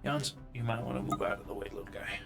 Jans, you might want to move out of the way, little guy.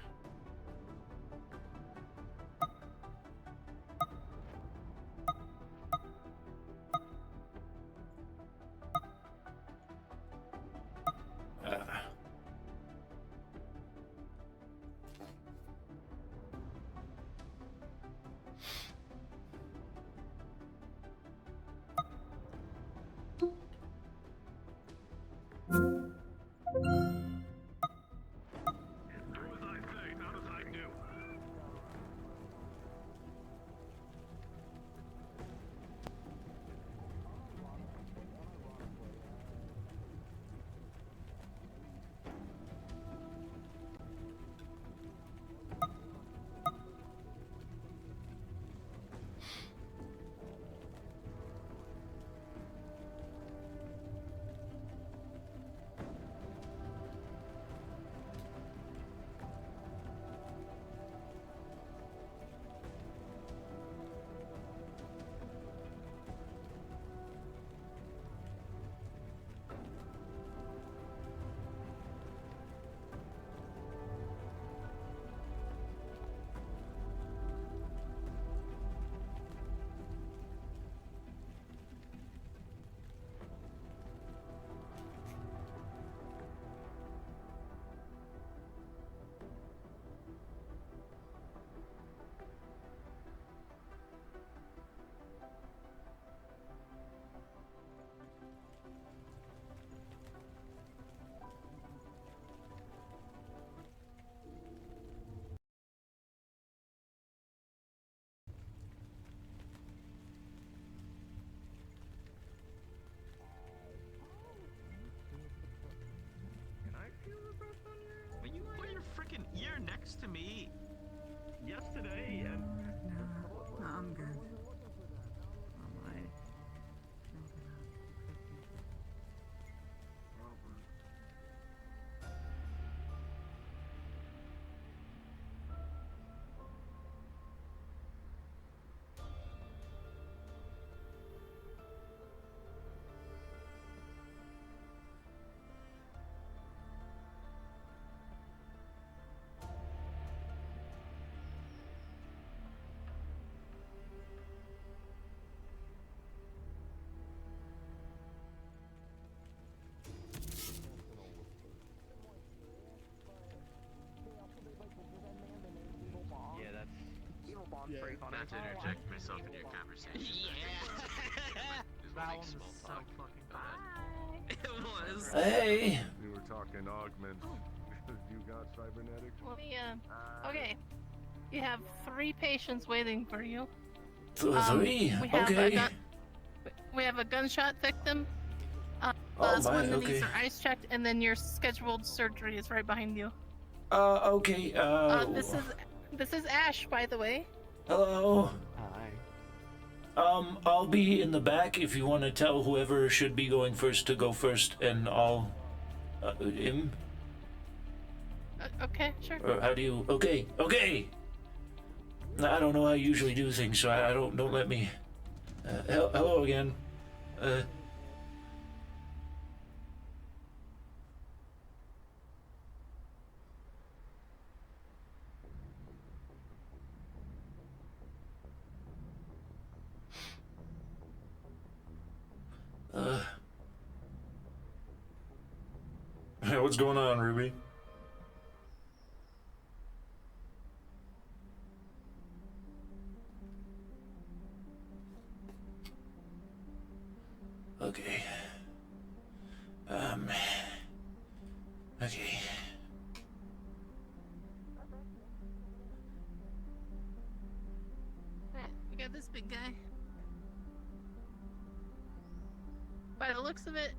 When you put your freaking ear next to me yesterday and... No, I'm good. Yeah, not to interject myself in your conversation. Yeah. That one was so fucking bad. It was. Hey. We were talking augment. You got cybernetic? Okay. You have 3 patients waiting for you. 3? Okay. We have a gunshot victim. Last one that needs their eyes checked, and then your scheduled surgery is right behind you. Okay. This is Ash, by the way. Hello. Hi. I'll be in the back if you want to tell whoever should be going first to go first, and I'll, him? Okay, sure. Or how do you, okay. I don't know how you usually do things, so I don't let me, hello again. Hey, what's going on, Ruby? Okay. Okay. Alright, we got this big guy. By the looks of it,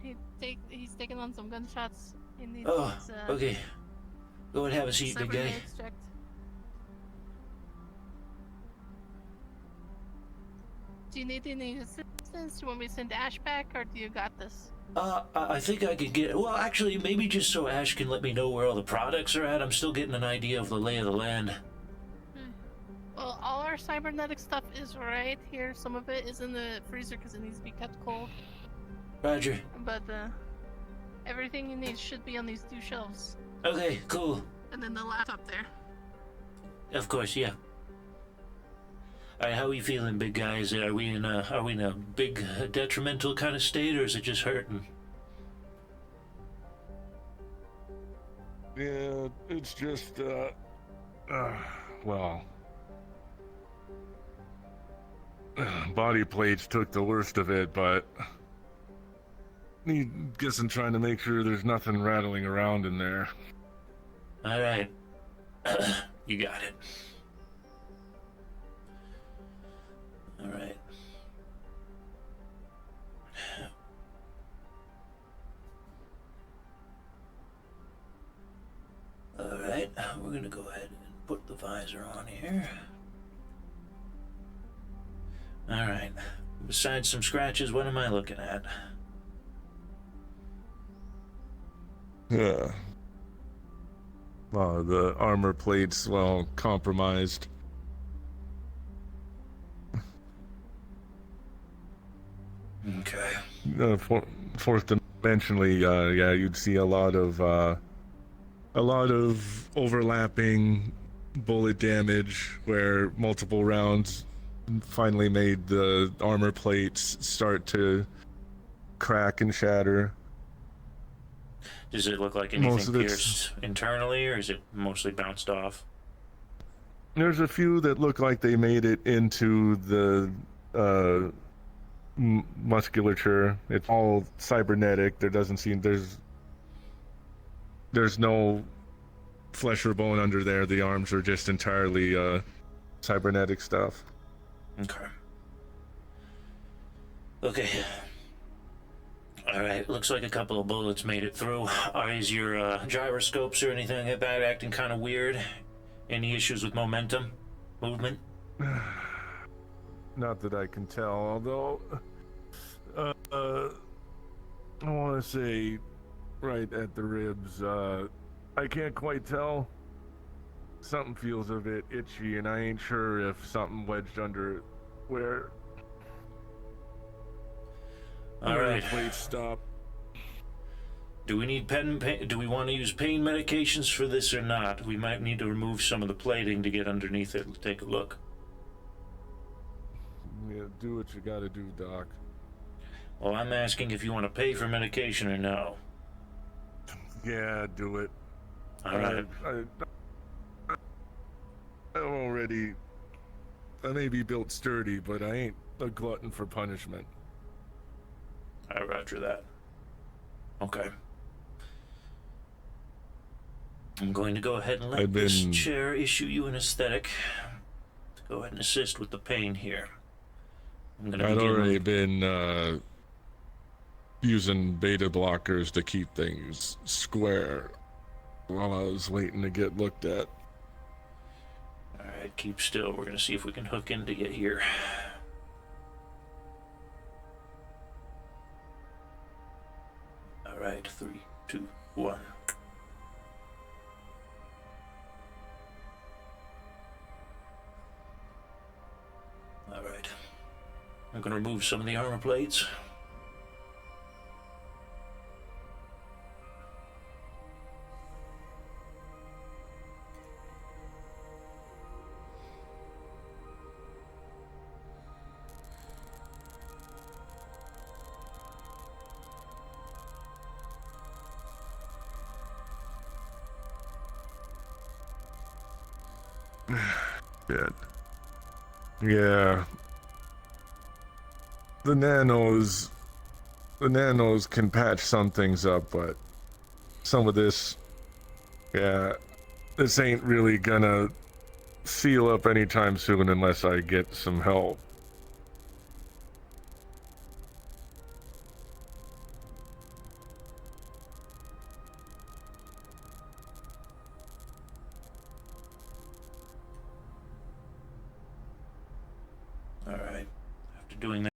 he's taking on some gunshots. He needs okay. Go and have a seat, big guy. checked. Do you need any assistance? Do you want me to send Ash back, or do you got this? I think I could get... Well, actually, maybe just so Ash can let me know where all the products are at. I'm still getting an idea of the lay of the land. Well, all our cybernetic stuff is right here. Some of it is in the freezer because it needs to be kept cold. Roger. But, Everything you need should be on these 2 shelves. Okay, cool. And then the laptop there. Of course, yeah. Alright, how are you feeling, big guys? Are we in a big detrimental kind of state, or is it just hurting? Yeah, it's just, well, body plates took the worst of it, but I guess I'm trying to make sure there's nothing rattling around in there. Alright. You got it. Alright. Alright, we're gonna go ahead and put the visor on here. Alright. Besides some scratches, what am I looking at? Yeah. The armor plate's, well, compromised. Okay. Fourth dimensionally, yeah, you'd see a lot of overlapping bullet damage where multiple rounds finally made the armor plates start to crack and shatter. Does it look like anything pierced internally, or is it mostly bounced off? There's a few that look like they made it into the musculature. It's all cybernetic. There doesn't seem there's no flesh or bone under there. The arms are just entirely cybernetic stuff. Okay. Okay. Alright, looks like a couple of bullets made it through. Is your gyroscopes or anything like that acting kind of weird? Any issues with momentum? Movement? Not that I can tell, although I want to say right at the ribs, I can't quite tell. Something feels a bit itchy, and I ain't sure if something wedged under where Alright. the plates stop. Do we need do we want to use pain medications for this or not? We might need to remove some of the plating to get underneath it and take a look. Yeah, do what you gotta do, Doc. Well, I'm asking if you want to pay for medication or no. Yeah, do it. Alright. I may be built sturdy, but I ain't a glutton for punishment. I roger that. Okay. I'm going to go ahead and let this chair issue you an aesthetic. Go ahead and assist with the pain here. I'd already been using beta blockers to keep things square while I was waiting to get looked at. Alright, keep still. We're going to see if we can hook in to get here. Alright, 3, 2, 1. Alright. I'm going to remove some of the armor plates. Good. Yeah. The nanos can patch some things up, but some of this, yeah, this ain't really gonna seal up anytime soon unless I get some help. Alright. After doing that.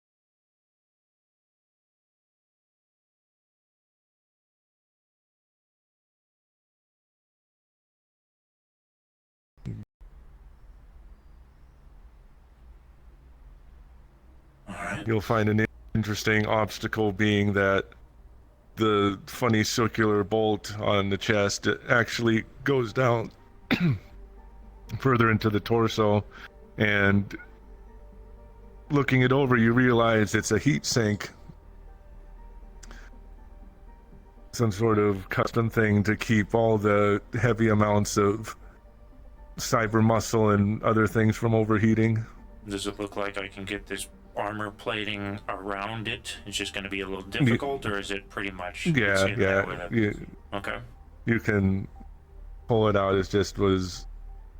Alright. You'll find an interesting obstacle being that the funny circular bolt on the chest, it actually goes down further into the torso, and looking it over, you realize it's a heat sink. Some sort of custom thing to keep all the heavy amounts of cyber muscle and other things from overheating. Does it look like I can get this armor plating around it? It's just going to be a little difficult, or is it pretty much... Yeah. Okay. You can pull it out. It just was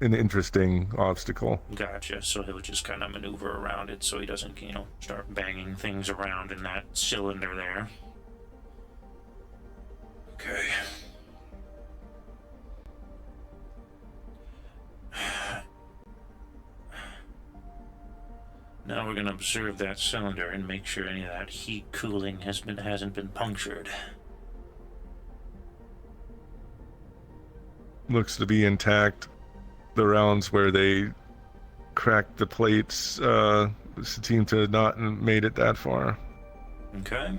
an interesting obstacle. Gotcha. So he'll just kind of maneuver around it so he doesn't, start banging things around in that cylinder there. Okay. Now we're going to observe that cylinder and make sure any of that heat cooling hasn't been punctured. Looks to be intact. The rounds where they cracked the plates seem to have not made it that far. Okay.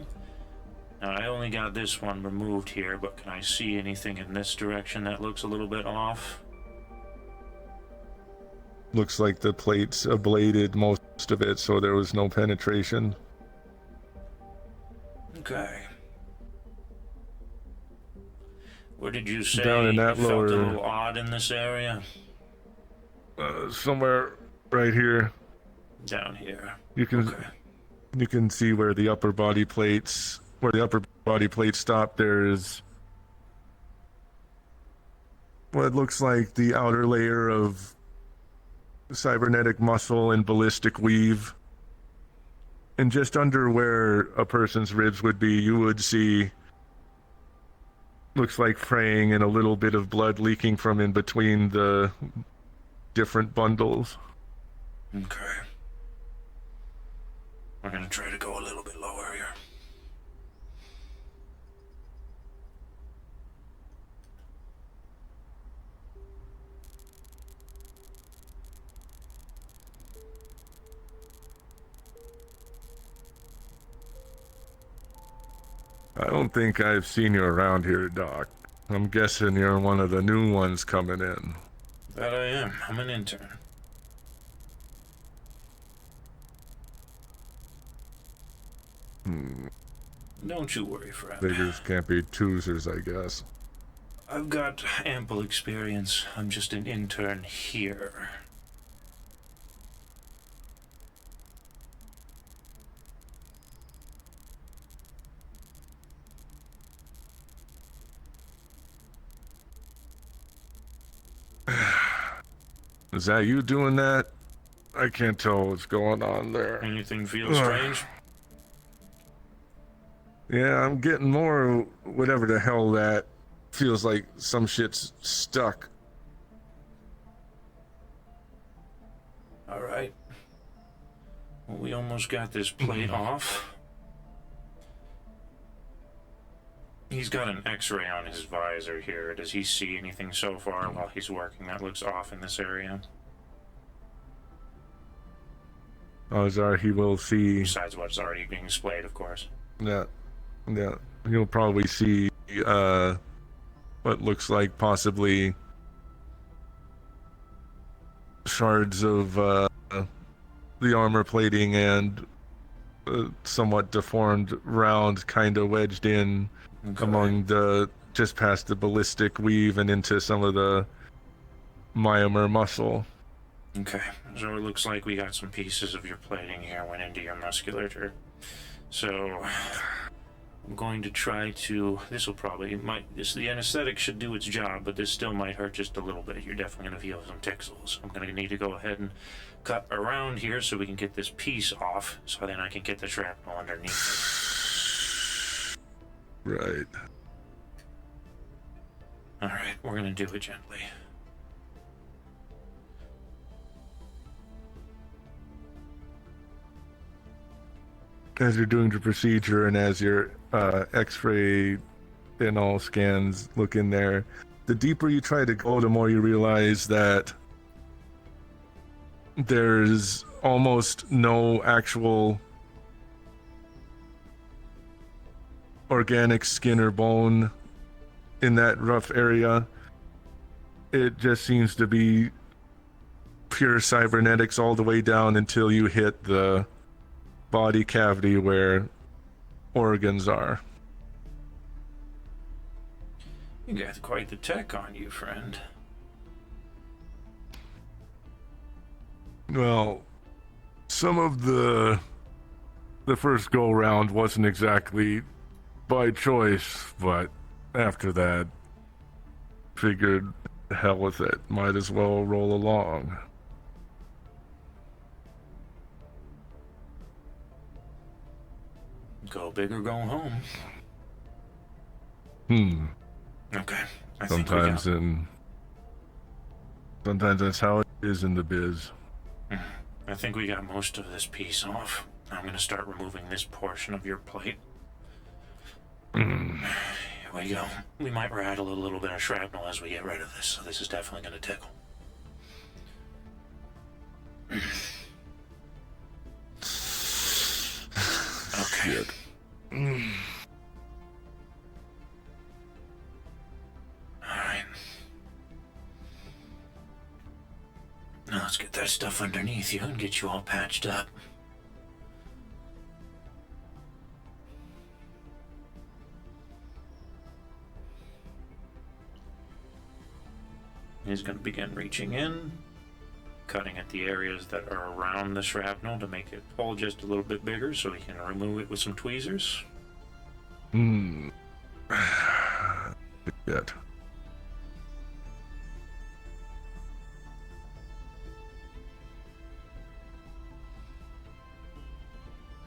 Now I only got this one removed here, but can I see anything in this direction that looks a little bit off? Looks like the plates ablated most of it, so there was no penetration. Okay. Where did you say Down in that you felt a lower... little odd in this area? Somewhere right here. Down here. You can see where the upper body plates stop. There's what looks like the outer layer of cybernetic muscle and ballistic weave, and just under where a person's ribs would be, you would see, looks like fraying and a little bit of blood leaking from in between the different bundles. Okay. We're gonna try to go a little bit lower here. I don't think I've seen you around here, Doc. I'm guessing you're one of the new ones coming in. That I am. I'm an intern. Don't you worry, friend. Beggars can't be choosers, I guess. I've got ample experience. I'm just an intern here. Is that you doing that? I can't tell what's going on there. Anything feel strange? Yeah, I'm getting more whatever the hell that feels like some shit's stuck. All right. Well, we almost got this plate off. He's got an x-ray on his visor here. Does he see anything so far while he's working that looks off in this area? Ozar, he will see... Besides what's already being displayed, of course. Yeah. He'll probably see what looks like possibly shards of the armor plating and somewhat deformed round kind of wedged in among the, just past the ballistic weave and into some of the myomer muscle. Okay, so it looks like we got some pieces of your plating here went into your musculature. So I'm going to try to, the anesthetic should do its job, but this still might hurt just a little bit. You're definitely going to feel some tickles. I'm going to need to go ahead and cut around here so we can get this piece off, so then I can get the shrapnel underneath it. Right. Alright, we're going to do it gently. As you're doing the procedure and as your x-ray and all scans look in there, the deeper you try to go, the more you realize that there's almost no actual organic skin or bone in that rough area. It just seems to be pure cybernetics all the way down until you hit the body cavity where organs are. You got quite the tech on you, friend. Well, some of the first go round wasn't exactly by choice, but after that, figured the hell with it. Might as well roll along. Go big or go home. Okay. Sometimes that's how it is in the biz. I think we got most of this piece off. I'm gonna start removing this portion of your plate. Here we go. We might rattle a little bit of shrapnel as we get rid of this, so this is definitely gonna tickle. Okay. Shit. Alright. Now let's get that stuff underneath you and get you all patched up. He's going to begin reaching in, cutting at the areas that are around the shrapnel to make it pull just a little bit bigger so he can remove it with some tweezers. Shit.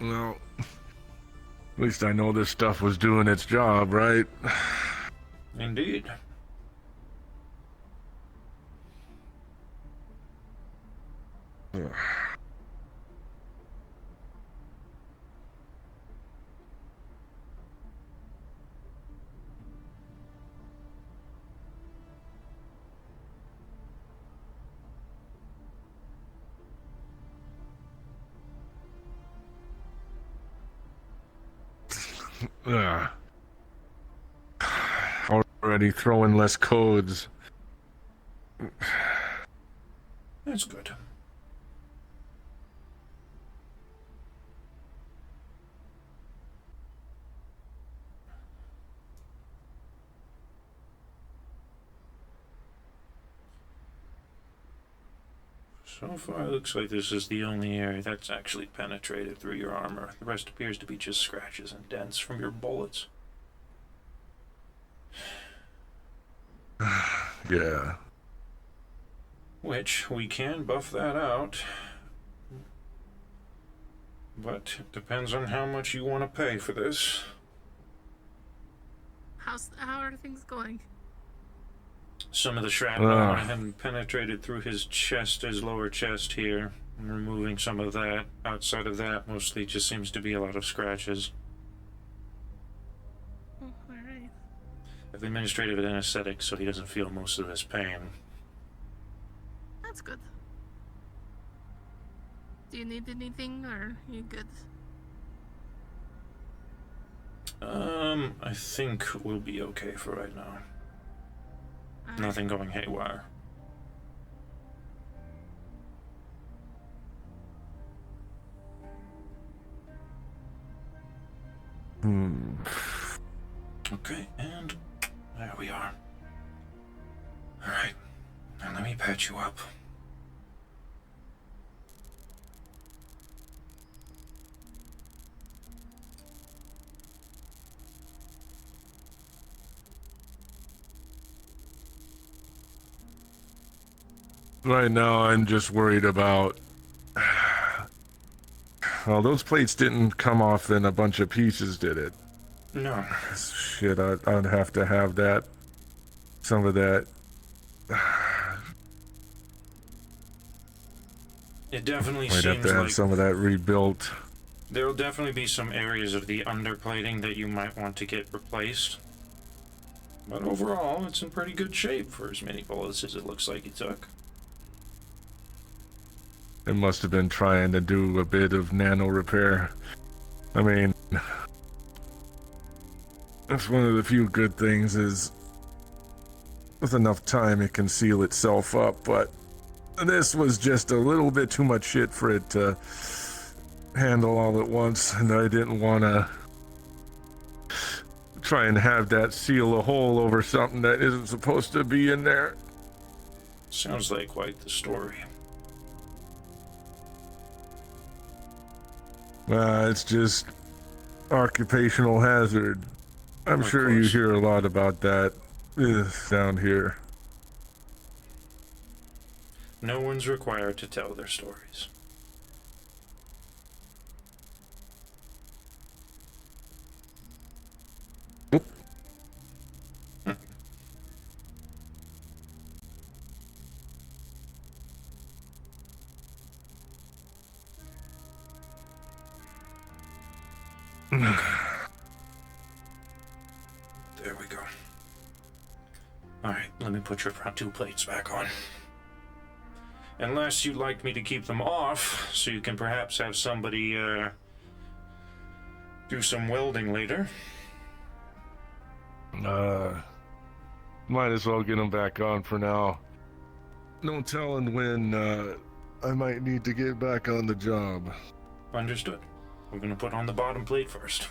Well, at least I know this stuff was doing its job, right? Indeed. Already throwing less codes. That's good. So far, it looks like this is the only area that's actually penetrated through your armor. The rest appears to be just scratches and dents from your bullets. Yeah. Which, we can buff that out. But it depends on how much you want to pay for this. How are things going? Some of the shrapnel had penetrated through his chest, his lower chest here. And removing some of that. Outside of that, mostly just seems to be a lot of scratches. Oh, alright. I've administrated anesthetic so he doesn't feel most of this pain. That's good. Do you need anything, or are you good? I think we'll be okay for right now. Alright. Nothing going haywire. Okay, and there we are. Alright, now let me patch you up. Right now, I'm just worried about... Well, those plates didn't come off in a bunch of pieces, did it? No. Shit, I'd have to have that... Some of that... It definitely Might have seems to have like some of that rebuilt. there'll definitely be some areas of the underplating that you might want to get replaced. But overall, it's in pretty good shape for as many bullets as it looks like he took. It must have been trying to do a bit of nano repair. I mean... That's one of the few good things is with enough time it can seal itself up, but this was just a little bit too much shit for it to handle all at once, and I didn't want to try and have that seal a hole over something that isn't supposed to be in there. Sounds like quite the story. It's just occupational hazard. I'm Of sure you course. hear a lot about that down here. No one's required to tell their stories. There we go. Alright, let me put your front two plates back on. Unless you'd like me to keep them off, so you can perhaps have somebody, do some welding later. Might as well get them back on for now. No telling when, I might need to get back on the job. Understood. We're gonna put on the bottom plate first.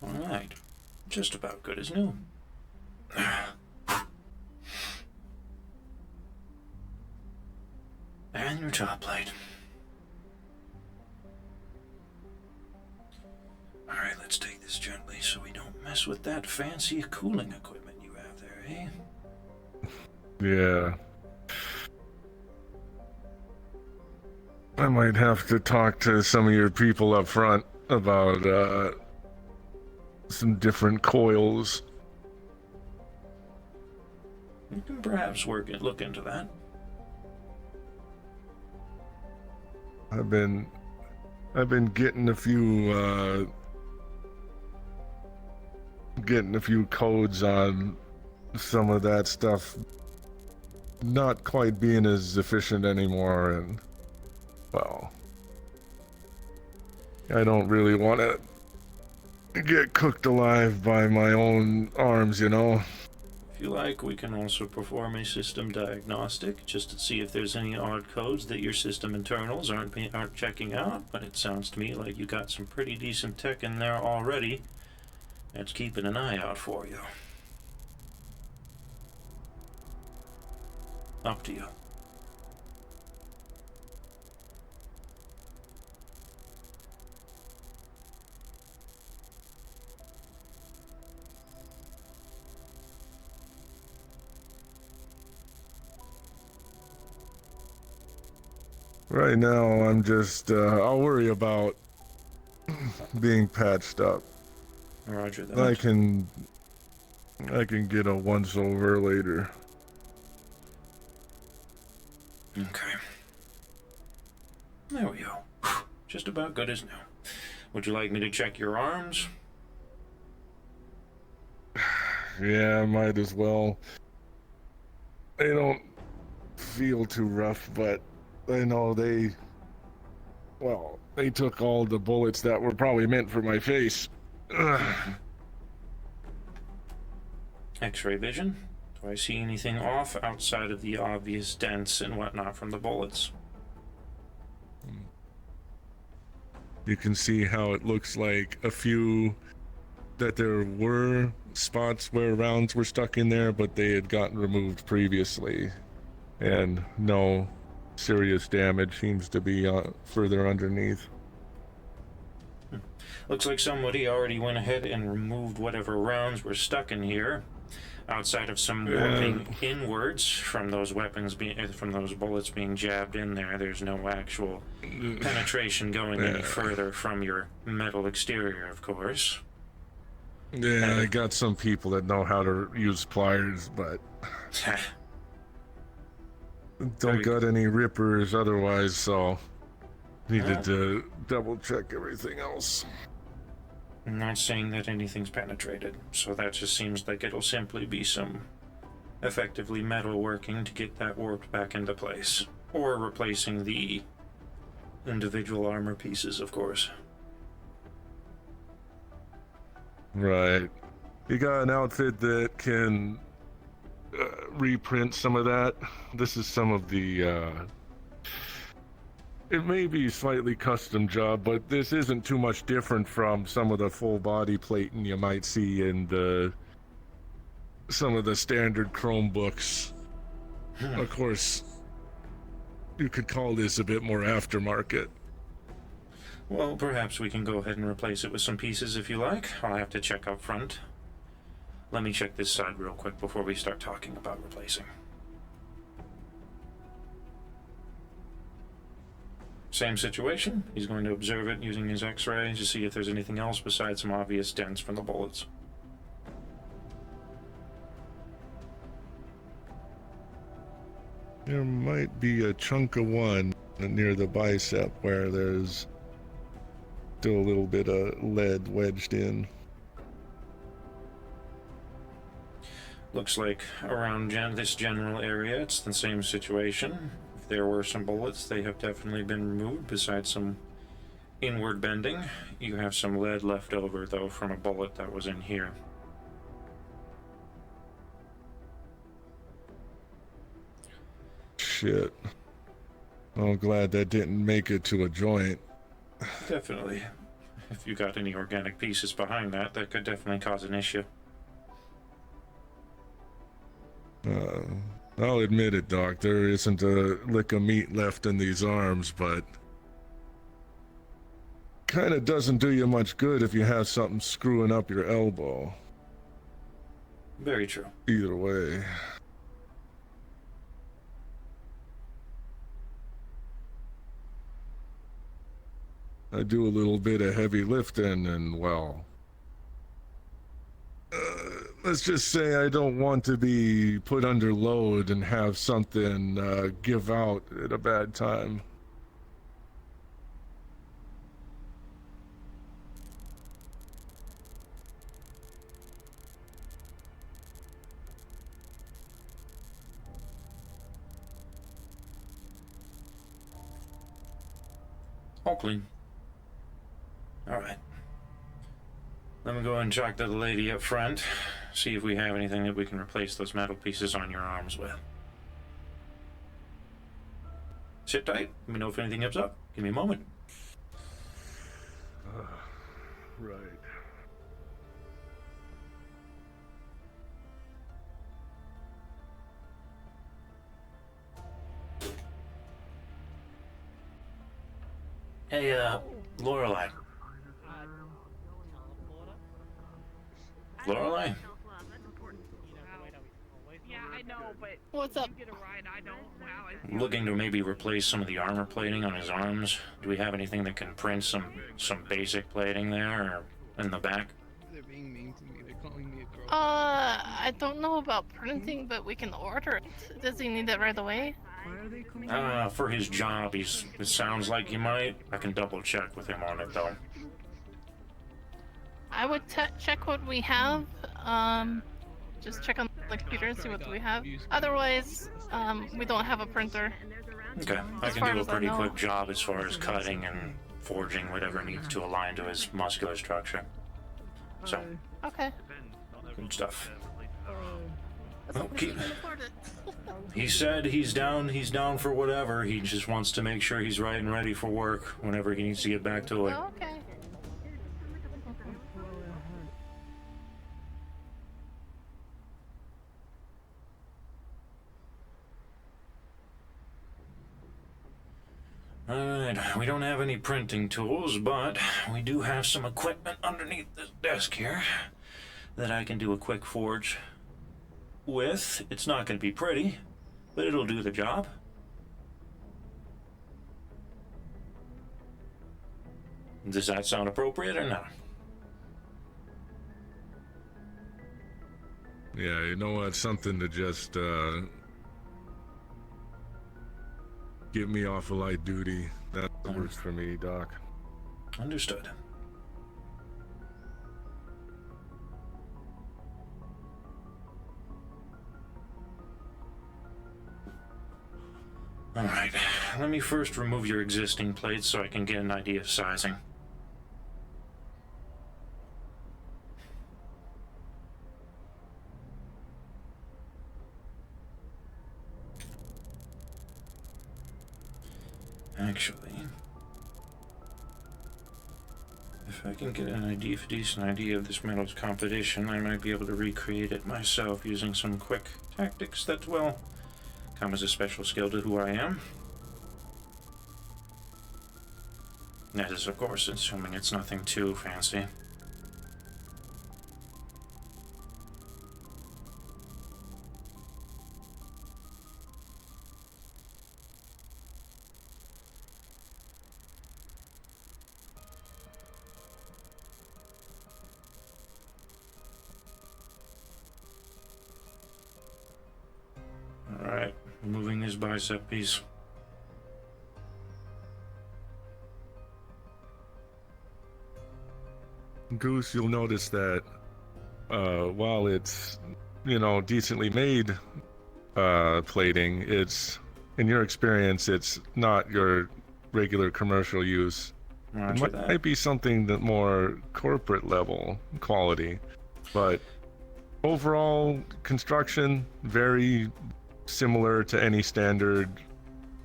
Alright. Just about good as new. And your top plate. Alright, let's take this gently so we don't mess with that fancy cooling equipment you have there, eh? Yeah. I might have to talk to some of your people up front about, some different coils. You can perhaps look into that. I've been getting a few codes on some of that stuff not quite being as efficient anymore, and well, I don't really want to get cooked alive by my own arms, you know. If you like, we can also perform a system diagnostic just to see if there's any odd codes that your system internals aren't checking out, but it sounds to me like you got some pretty decent tech in there already. That's keeping an eye out for you. Up to you. Right now, I'm just, I'll worry about being patched up. Roger that. I can get a once-over later. Okay. There we go. Just about good as new. Would you like me to check your arms? Yeah, might as well. They don't feel too rough, but I know they took all the bullets that were probably meant for my face. X-ray vision? Do I see anything off outside of the obvious dents and whatnot from the bullets? You can see how it looks like a few that there were spots where rounds were stuck in there, but they had gotten removed previously, and no serious damage seems to be further underneath. Looks like somebody already went ahead and removed whatever rounds were stuck in here. Outside of some warping inwards from those from those bullets being jabbed in there, there's no actual penetration going any further from your metal exterior, of course. Yeah, I got some people that know how to use pliers, but don't got any rippers otherwise, so needed to double check everything else. I'm not saying that anything's penetrated, so that just seems like it'll simply be some effectively metal working to get that warped back into place. Or replacing the individual armor pieces, of course. Right. You got an outfit that can reprint some of that. This is some of the it may be slightly custom job, but this isn't too much different from some of the full body plating you might see in some of the standard Chromebooks. Of course, you could call this a bit more aftermarket. Well, perhaps we can go ahead and replace it with some pieces if you like. I'll have to check up front. Let me check this side real quick before we start talking about replacing. Same situation. He's going to observe it using his X-ray to see if there's anything else besides some obvious dents from the bullets. There might be a chunk of one near the bicep where there's still a little bit of lead wedged in. Looks like around this general area, it's the same situation. If there were some bullets, they have definitely been removed, besides some inward bending. You have some lead left over, though, from a bullet that was in here. Shit. I'm glad that didn't make it to a joint. Definitely. If you got any organic pieces behind that, that could definitely cause an issue. I'll admit it, Doc. There isn't a lick of meat left in these arms, but kind of doesn't do you much good if you have something screwing up your elbow. Very true. Either way. I do a little bit of heavy lifting and, well, let's just say I don't want to be put under load and have something give out at a bad time. All clean. Alright. Let me go ahead and talk to the lady up front, see if we have anything that we can replace those metal pieces on your arms with. Sit tight. Let me know if anything comes up. Give me a moment. Right. Hey, Lorelei. Lorelei? Yeah, I know, but What's up? you get a ride, I don't. Wow, I feel Looking to maybe replace some of the armor plating on his arms. Do we have anything that can print some basic plating there or in the back? They're being mean to me. They're calling me a girl. I don't know about printing, but we can order it. Does he need it right away? Why are they calling For his job, it sounds like he might. I can double check with him on it though. I would check what we have. Just check on the computer and see what we have. Otherwise, we don't have a printer. Okay, I As can far do a as I pretty know. quick job as far as cutting and forging whatever needs to align to his muscular structure. So, Okay. good stuff. Let's hope Okay. we can afford it. He said he's down for whatever. He just wants to make sure he's right and ready for work whenever he needs to get back to it. Oh, okay. Alright, we don't have any printing tools, but we do have some equipment underneath this desk here that I can do a quick forge with. It's not going to be pretty, but it'll do the job. Does that sound appropriate or not? Yeah, you know what? Something to just get me off of light duty. That works for me, Doc. Understood. Alright, let me first remove your existing plates so I can get an idea of sizing. Actually, if I can get a decent idea of this metal's composition, I might be able to recreate it myself using some quick tactics that, well, come as a special skill to who I am. That is, of course, assuming it's nothing too fancy. Alright, removing this bicep piece. Goose, you'll notice that while it's, you know, decently made plating, it's, in your experience, it's not your regular commercial use. It might be something that more corporate level quality, but overall construction, very similar to any standard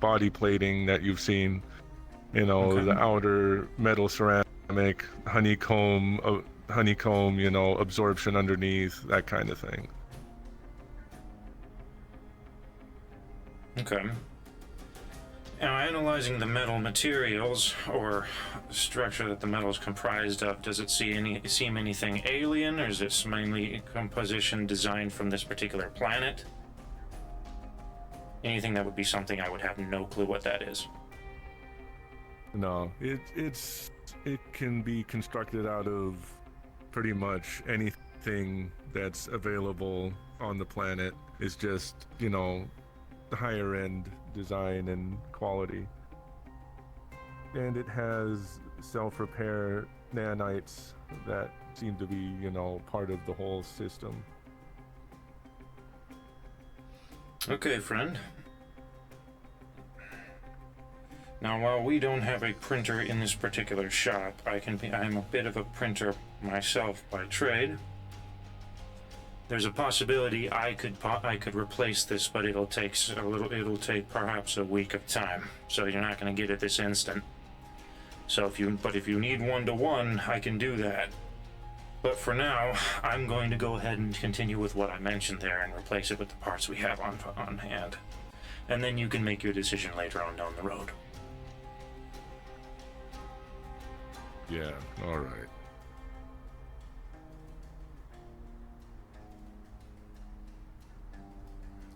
body plating that you've seen. You know, Okay. the outer metal ceramic, honeycomb, you know, absorption underneath, that kind of thing. Okay. Now, analyzing the metal materials, or structure that the metal is comprised of, does it seem anything alien, or is it mainly composition designed from this particular planet? Anything that would be something I would have no clue what that is. No, it can be constructed out of pretty much anything that's available on the planet. It's just, you know, higher end design and quality. And it has self-repair nanites that seem to be, you know, part of the whole system. Okay, friend. Now, while we don't have a printer in this particular shop, I'm a bit of a printer myself by trade. There's a possibility I could replace this, but it'll take perhaps a week of time. So you're not going to get it this instant. So if you need one-to-one, I can do that. But for now, I'm going to go ahead and continue with what I mentioned there and replace it with the parts we have on hand. And then you can make your decision later on down the road. Yeah, all right.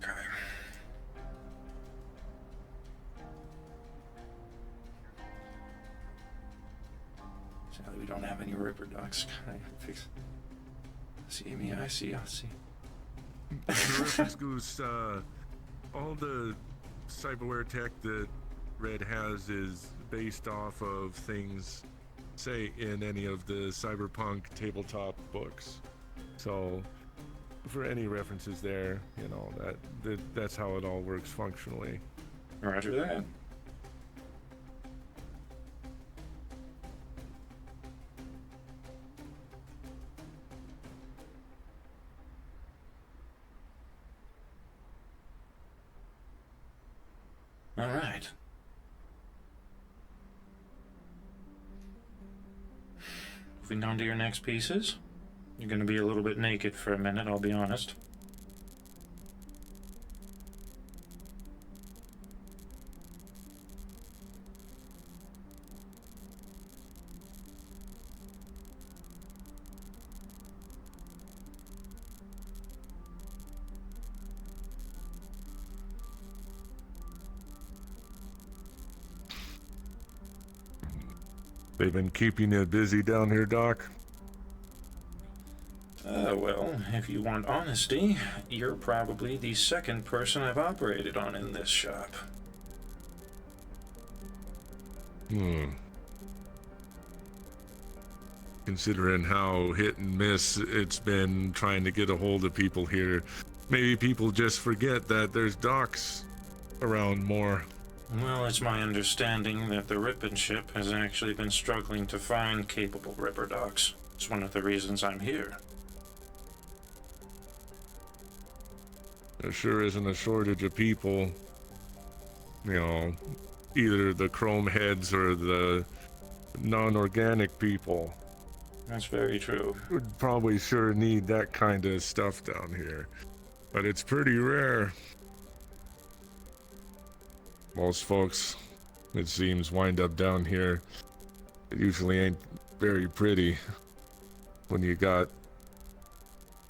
Okay. Sadly, we don't have any Ripper ducks. See me, I see. For reference, Goose, all the cyberware tech that Red has is based off of things, say, in any of the cyberpunk tabletop books. So, for any references there, you know, that's how it all works functionally. Roger that. All right. Moving on to your next pieces. You're going to be a little bit naked for a minute, I'll be honest. They've been keeping you busy down here, Doc? Well, if you want honesty, you're probably the second person I've operated on in this shop. Considering how hit and miss it's been trying to get a hold of people here, maybe people just forget that there's docs around more. Well, it's my understanding that the Rippin' ship has actually been struggling to find capable Ripper docs. It's one of the reasons I'm here. There sure isn't a shortage of people. You know, either the chrome heads or the non-organic people. That's very true. Would probably sure need that kind of stuff down here. But it's pretty rare. Most folks, it seems, wind up down here. It usually ain't very pretty when you got,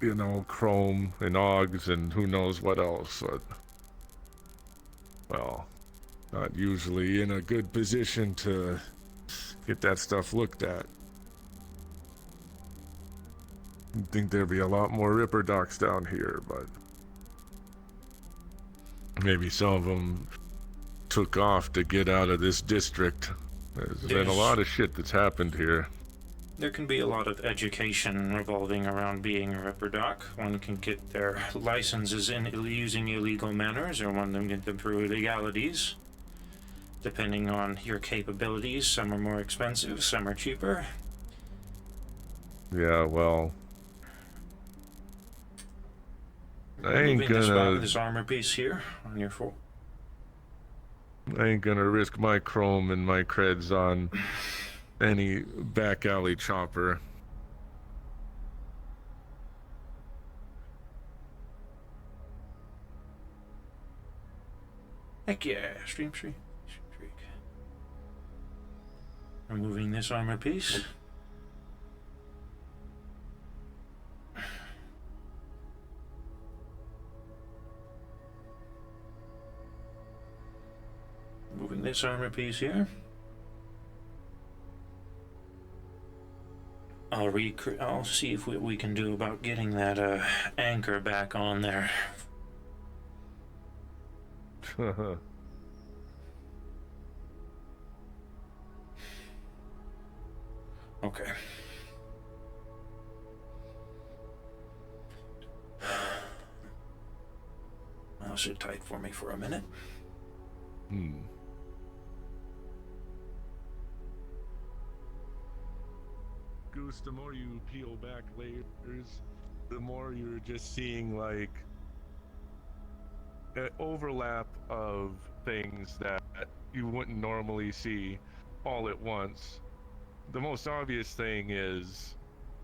you know, chrome and augs and who knows what else. But, well, not usually in a good position to get that stuff looked at. You'd think there'd be a lot more Ripper docs down here, but maybe some of them took off to get out of this district. There's been a lot of shit that's happened here. There can be a lot of education revolving around being a Ripper doc. One can get their licenses in using illegal manners, or one can get them through legalities. Depending on your capabilities, some are more expensive, some are cheaper. Yeah, well, I ain't Moving gonna this armor piece here on your full. I ain't gonna risk my chrome and my creds on any back alley chopper. Heck yeah, stream. Removing this armor piece. Moving this armor piece here. I'll see if what we can do about getting that anchor back on there. Okay. I'll sit tight for me for a minute. Goose, the more you peel back layers, the more you're just seeing like an overlap of things that you wouldn't normally see all at once. The most obvious thing is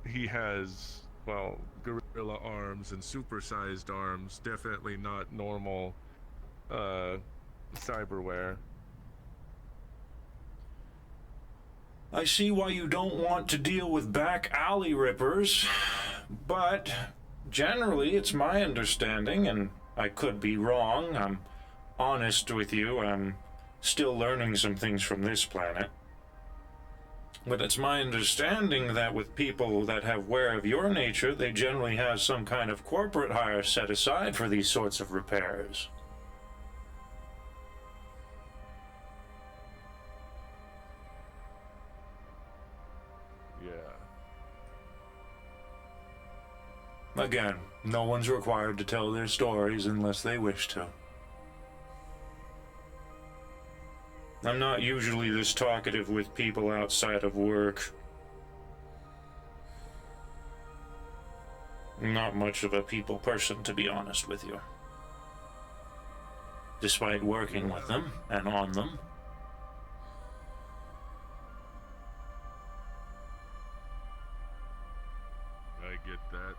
he has, well, gorilla arms and supersized arms, definitely not normal cyberware. I see why you don't want to deal with back alley rippers, but generally it's my understanding, and I could be wrong, I'm honest with you, I'm still learning some things from this planet. But it's my understanding that with people that have wear of your nature, they generally have some kind of corporate hire set aside for these sorts of repairs. Again, no one's required to tell their stories unless they wish to. I'm not usually this talkative with people outside of work. I'm not much of a people person, to be honest with you. Despite working with them and on them. I get that.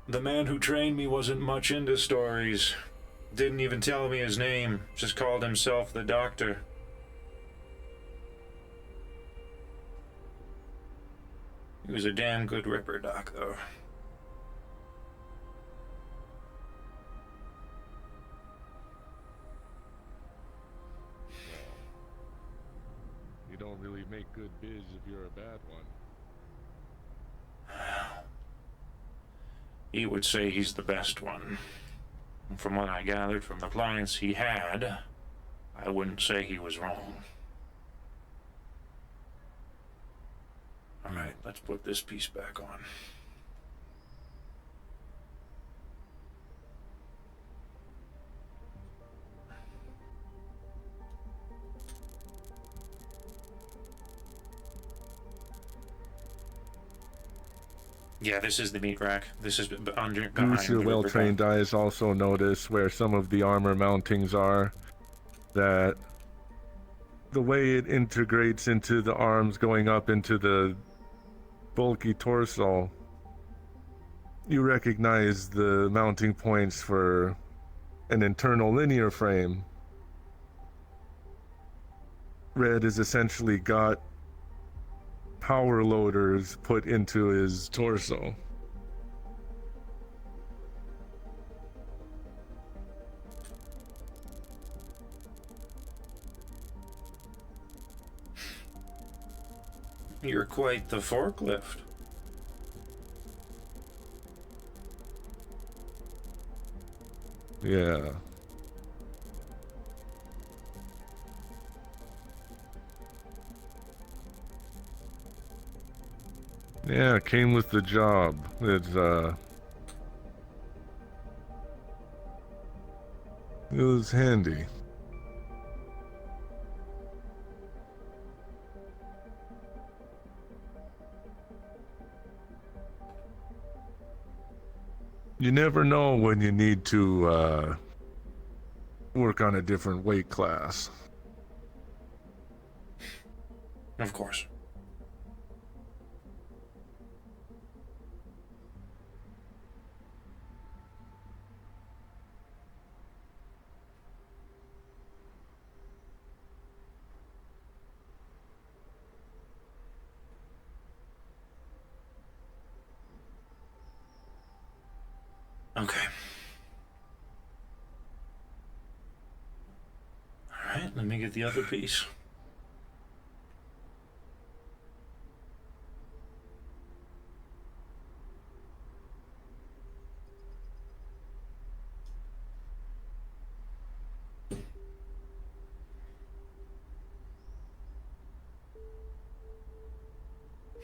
The man who trained me wasn't much into stories. Didn't even tell me his name, just called himself the Doctor. He was a damn good Ripper doc, though. You don't good biz if you're a bad one. He would say he's the best one. And from what I gathered from the clients he had, I wouldn't say he was wrong. Alright, let's put this piece back on. Yeah, this is the Meatrack. This is under behind Use your the well-trained eyes also notice where some of the armor mountings are, that the way it integrates into the arms going up into the bulky torso, you recognize the mounting points for an internal linear frame. Red has essentially got power loaders put into his torso. You're quite the forklift. Yeah. Yeah, it came with the job. It was handy. You never know when you need to work on a different weight class. Of course. Okay. Alright, let me get the other piece.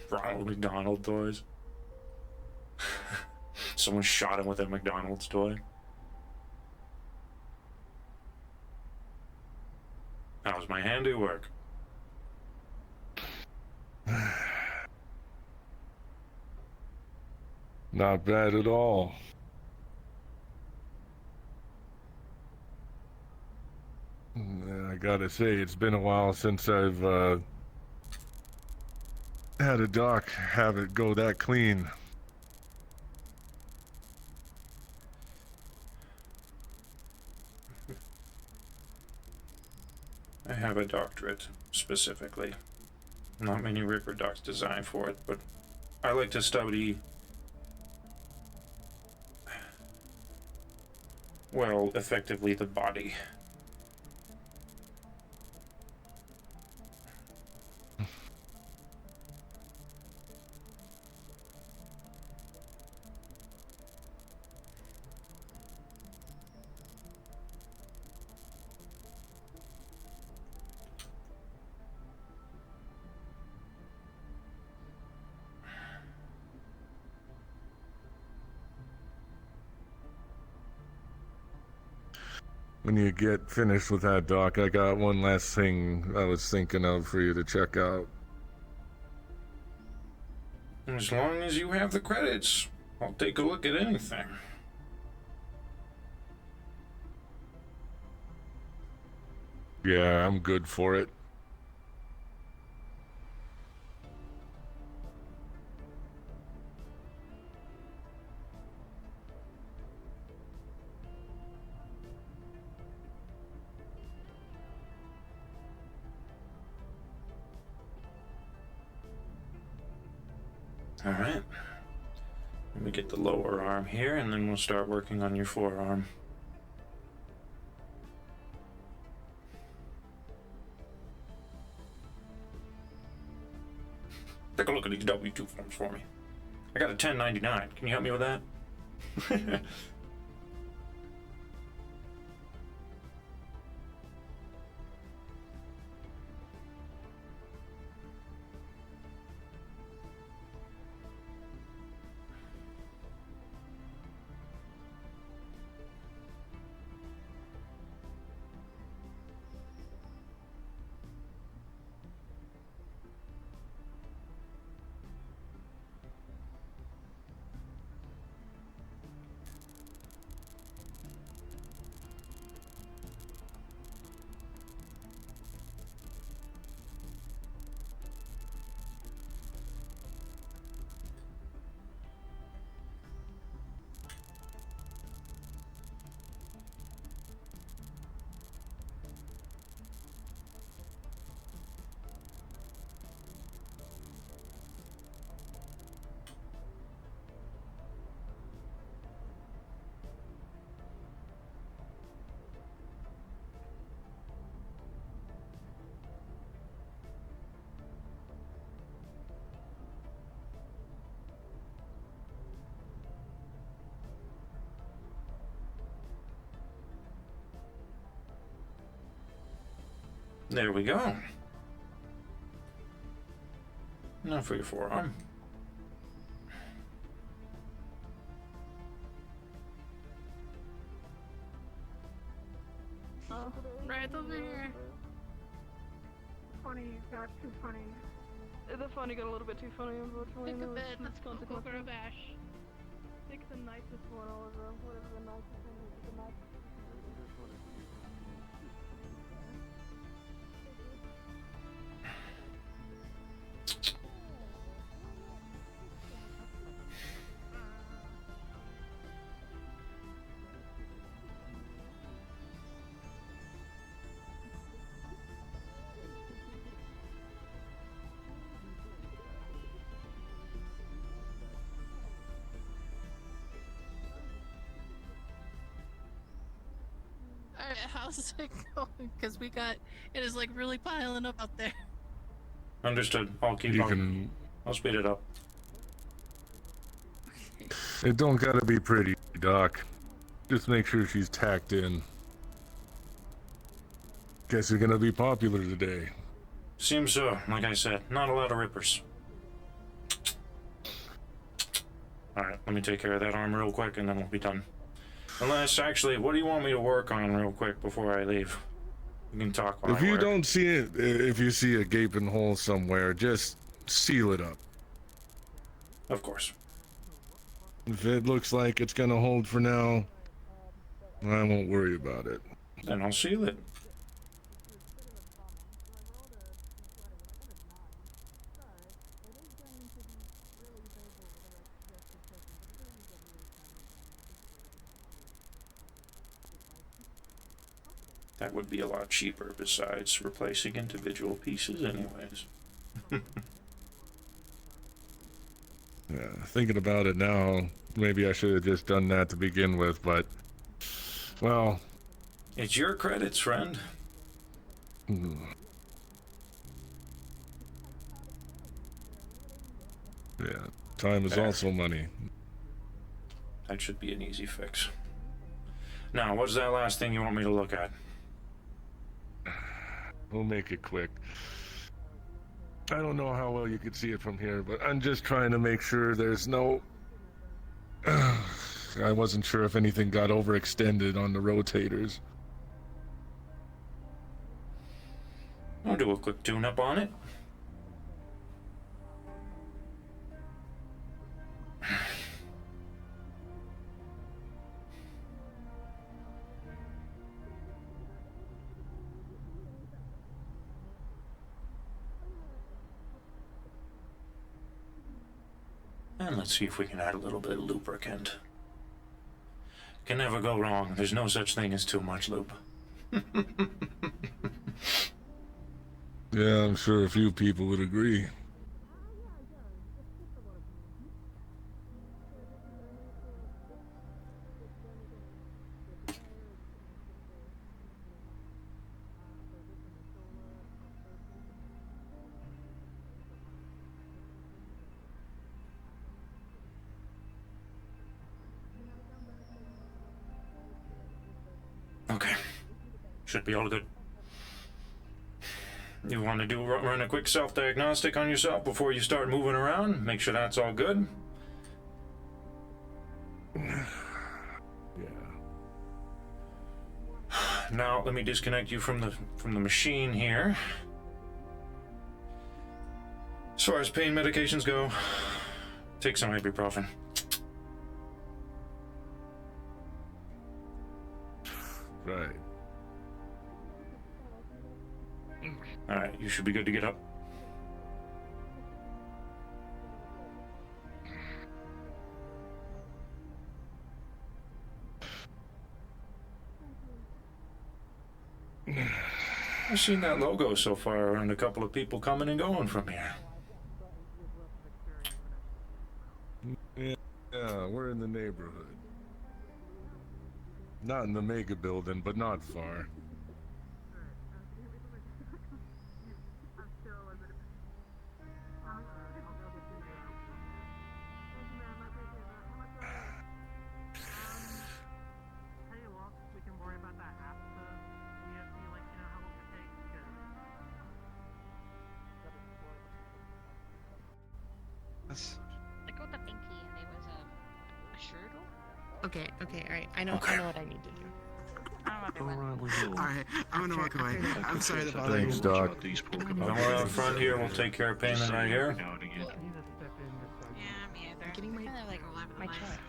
Ronald McDonald toys. Someone shot him with a McDonald's toy. How's my handiwork? Not bad at all. I gotta say, it's been a while since I've had a doc have it go that clean. I have a doctorate, specifically. Not many Ripper docs designed for it, but I like to study, well, effectively the body. When you get finished with that, Doc, I got one last thing I was thinking of for you to check out. As long as you have the credits, I'll take a look at anything. Yeah, I'm good for it. Alright. Let me get the lower arm here, and then we'll start working on your forearm. Take a look at these W-2 forms for me. I got a 1099. Can you help me with that? There we go. Now for your forearm. Oh, right over here. Funny, got too funny. The funny got a little bit too funny, unfortunately. Take a bit. It's Let's go consequences. for a bash. Pick the nicest one, Oliver. Whatever the nicest one is, the nicest one. Alright, how's it going? Because it is like really piling up out there. Understood. I'll keep You on. can. I'll speed it up. It don't gotta be pretty, Doc. Just make sure she's tacked in. Guess you're gonna be popular today. Seems so. Like I said, not a lot of rippers. Alright, let me take care of that arm real quick and then we'll be done. Unless, actually, what do you want me to work on real quick before I leave? We can talk while If I you work. don't see it, if you see a gaping hole somewhere, just seal it up. Of course. If it looks like it's gonna hold for now, I won't worry about it. Then I'll seal it. That would be a lot cheaper besides replacing individual pieces anyways. Yeah, thinking about it now, maybe I should have just done that to begin with, but, well, It's your credits, friend. hmm. Yeah, time is There. also money. That should be an easy fix. Now, what's that last thing you want me to look at? We'll make it quick. I don't know how well you could see it from here, but I'm just trying to make sure there's no... I wasn't sure if anything got overextended on the rotators. I'll do a quick tune-up on it. And let's see if we can add a little bit of lubricant. Can never go wrong. There's no such thing as too much lube. Yeah, I'm sure a few people would agree. Should be all good. You want to run a quick self-diagnostic on yourself before you start moving around? Make sure that's all good. Yeah. Now let me disconnect you from the machine here. As far as pain medications go, take some ibuprofen. Right. Alright, you should be good to get up. I've seen that logo so far around a couple of people coming and going from here. Yeah, we're in the neighborhood. Not in the mega building, but not far. I got the binky and there was a shirtle. Okay, alright. I know what I need to do. Alright, I'm gonna walk away. I'm sorry to bother Thanks, you. Doc. When we're out front here, we'll take care of payment right here. Yeah, me either. Getting my- Kind of like 11 My life. chart.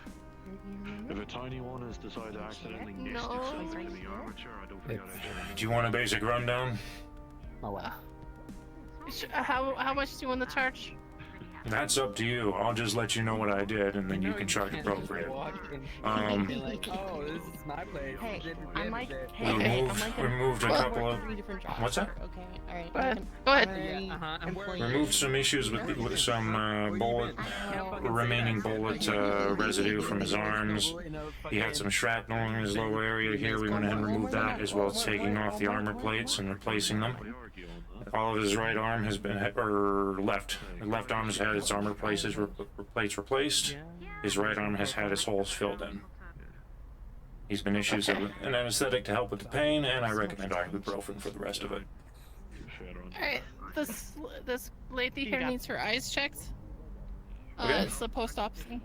If a tiny one has decided to accidentally No, nest itself right into the here. armature, I don't think I'd actually. Do you want a basic rundown? Oh well. How much do you want to charge? That's up to you. I'll just let you know what I did, and then you can charge appropriate. Like, oh, this is my place. Hey, Didn't I'm like, it. We moved a couple of. three different jobs. What's that? Okay, alright. Go ahead. Go ahead. We moved some issues with some bullet, remaining bullet residue from his arms. He had some shrapnel in his lower area here. We went ahead and removed that, as well as taking off the armor plates and replacing them. All of his right arm has been, or left arm has had its armor plates replaced. His right arm has had its holes filled in. He's been issued an anesthetic to help with the pain, and I recommend ibuprofen for the rest of it. Alright, this lady here needs her eyes checked. Okay. It's the post-op thing.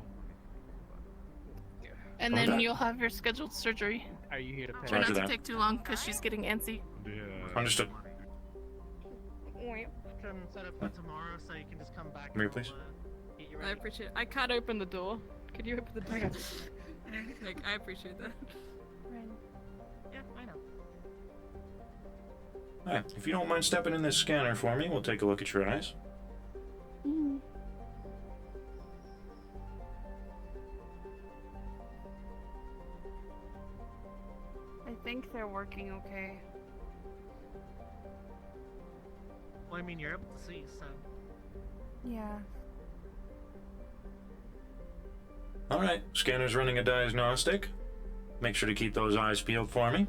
And Okay. then you'll have your scheduled surgery. Are you here to pay? Try not Roger to that. take too long because she's getting antsy. Understood. Can set up for tomorrow so you can just come back. Come here, please. Get you I ready. appreciate it. I can't open the door. Could you open the door? Like, I appreciate that. Yeah, I know. Alright, if you don't mind stepping in this scanner for me, we'll take a look at your eyes. I think they're working okay. Well, I mean, you're able to see, so. Yeah. Alright, scanner's running a diagnostic. Make sure to keep those eyes peeled for me.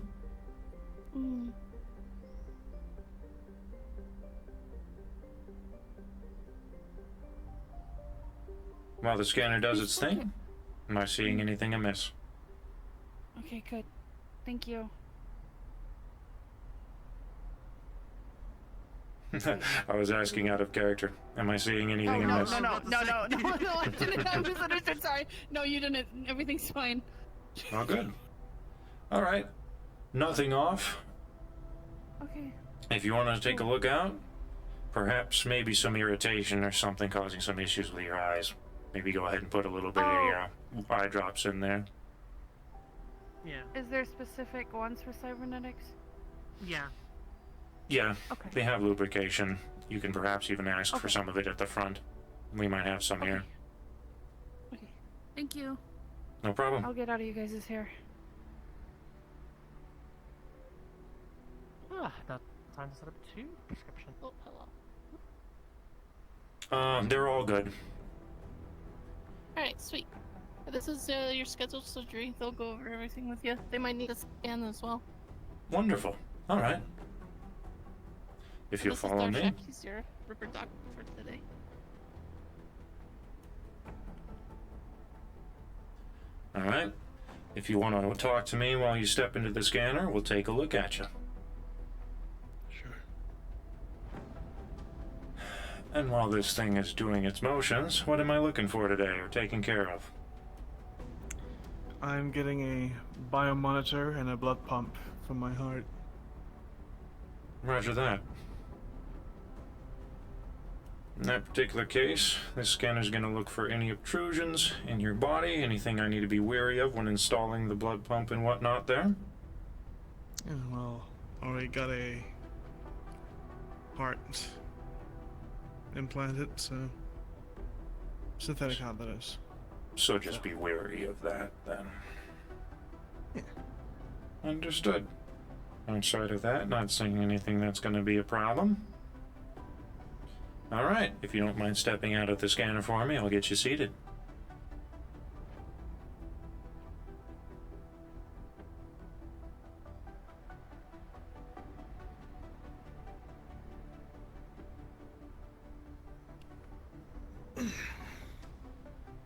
While the scanner does its thing, am I seeing anything amiss? Okay, good. Thank you. I was asking out of character. Am I seeing anything amiss? No, I didn't. I misunderstood. Sorry. No, you didn't. Everything's fine. Oh, good. Alright. Nothing off. Okay. If you want to take a look out, perhaps maybe some irritation or something causing some issues with your eyes. Maybe go ahead and put a little bit of your eye drops in there. Yeah. Is there specific ones for cybernetics? Yeah. Yeah, Okay. they have lubrication. You can perhaps even ask for Okay. some of it at the front. We might have some here. Okay. Thank you. No problem. I'll get out of you guys' hair. Ah, now time to set up 2 prescription. Oh, hello. They're all good. Alright, sweet. This is your scheduled surgery. They'll go over everything with you. They might need a scan as well. Wonderful. Alright. If you'll This is follow me. Darshak. He's your Ripper doctor for today. Alright. If you want to talk to me while you step into the scanner, we'll take a look at you. And while this thing is doing its motions, what am I looking for today or taking care of? I'm getting a biomonitor and a blood pump for my heart. Roger that. In that particular case, this scanner's going to look for any obtrusions in your body, anything I need to be wary of when installing the blood pump and whatnot there. Yeah, well, already got a heart implanted, so synthetic heart, that is. So just be wary of that, then. Yeah. Understood. Outside of that, not seeing anything that's going to be a problem. Alright, if you don't mind stepping out of the scanner for me, I'll get you seated.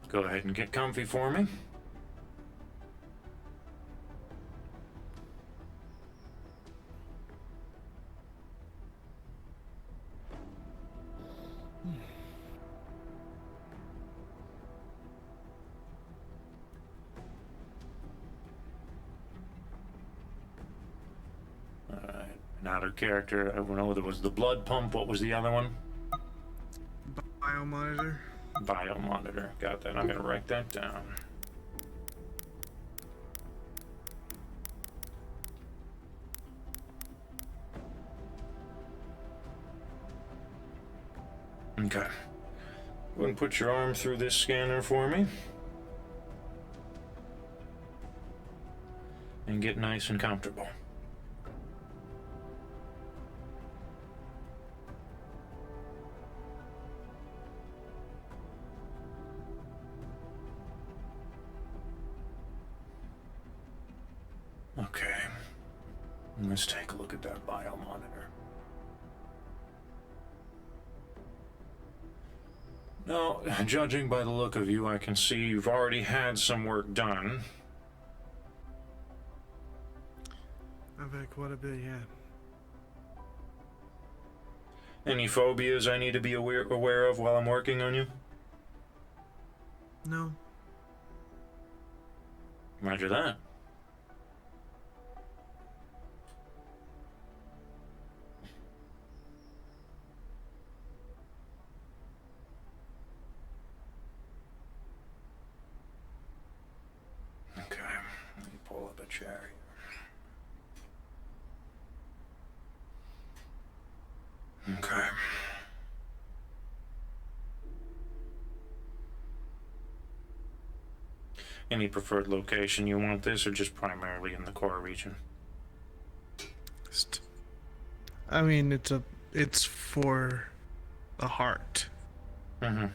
Go ahead and get comfy for me. Another character, I don't know, there was the blood pump, what was the other one? Biomonitor. Biomonitor, got that, I'm gonna write that down. Okay. Go ahead and put your arm through this scanner for me. And get nice and comfortable. Okay, let's take a look at that biomonitor. Now, judging by the look of you, I can see you've already had some work done. I've had quite a bit, yeah. Any phobias I need to be aware of while I'm working on you? No. Roger that. Okay, let me pull up a chair here. Okay. Any preferred location you want this, or just primarily in the core region? I mean, it's for the heart. Mm-hmm.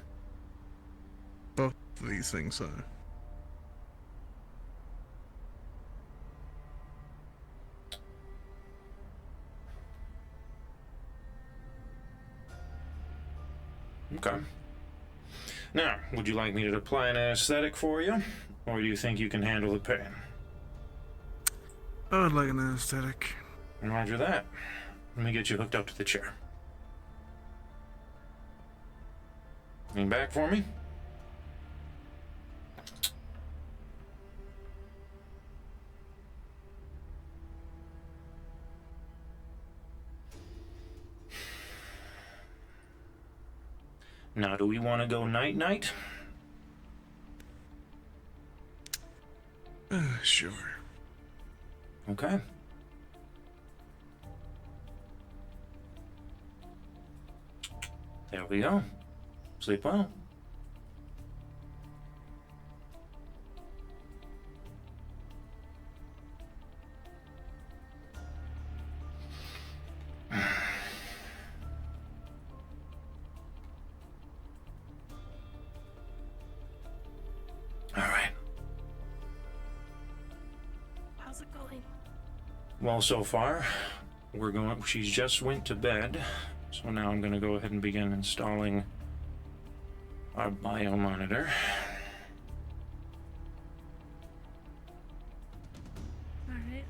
Both of these things are. Okay. Now, would you like me to apply an anesthetic for you, or do you think you can handle the pain? I would like an anesthetic. Roger that. Let me get you hooked up to the chair. Lean back for me. Now, do we want to go night-night? Sure. Okay. There we go. Sleep well. Well, so far, she's just went to bed, so now I'm going to go ahead and begin installing our biomonitor. Alright.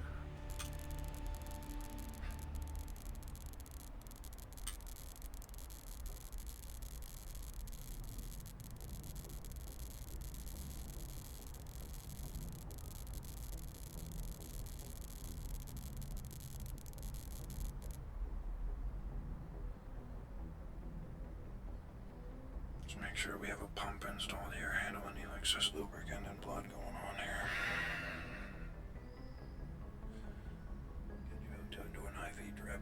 Make sure we have a pump installed here, handling the excess lubricant and blood going on here. Get you to an IV drip.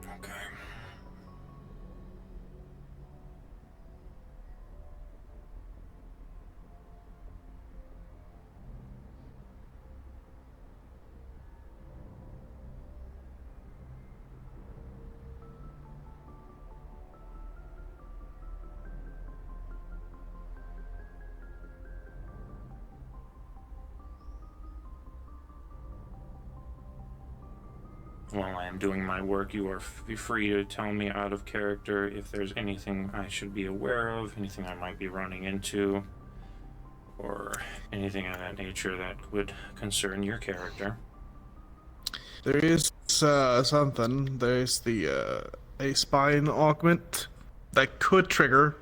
Okay. While I am doing my work, you are free to tell me out of character if there's anything I should be aware of, anything I might be running into, or anything of that nature that would concern your character. There is something. There's the a spine augment that could trigger,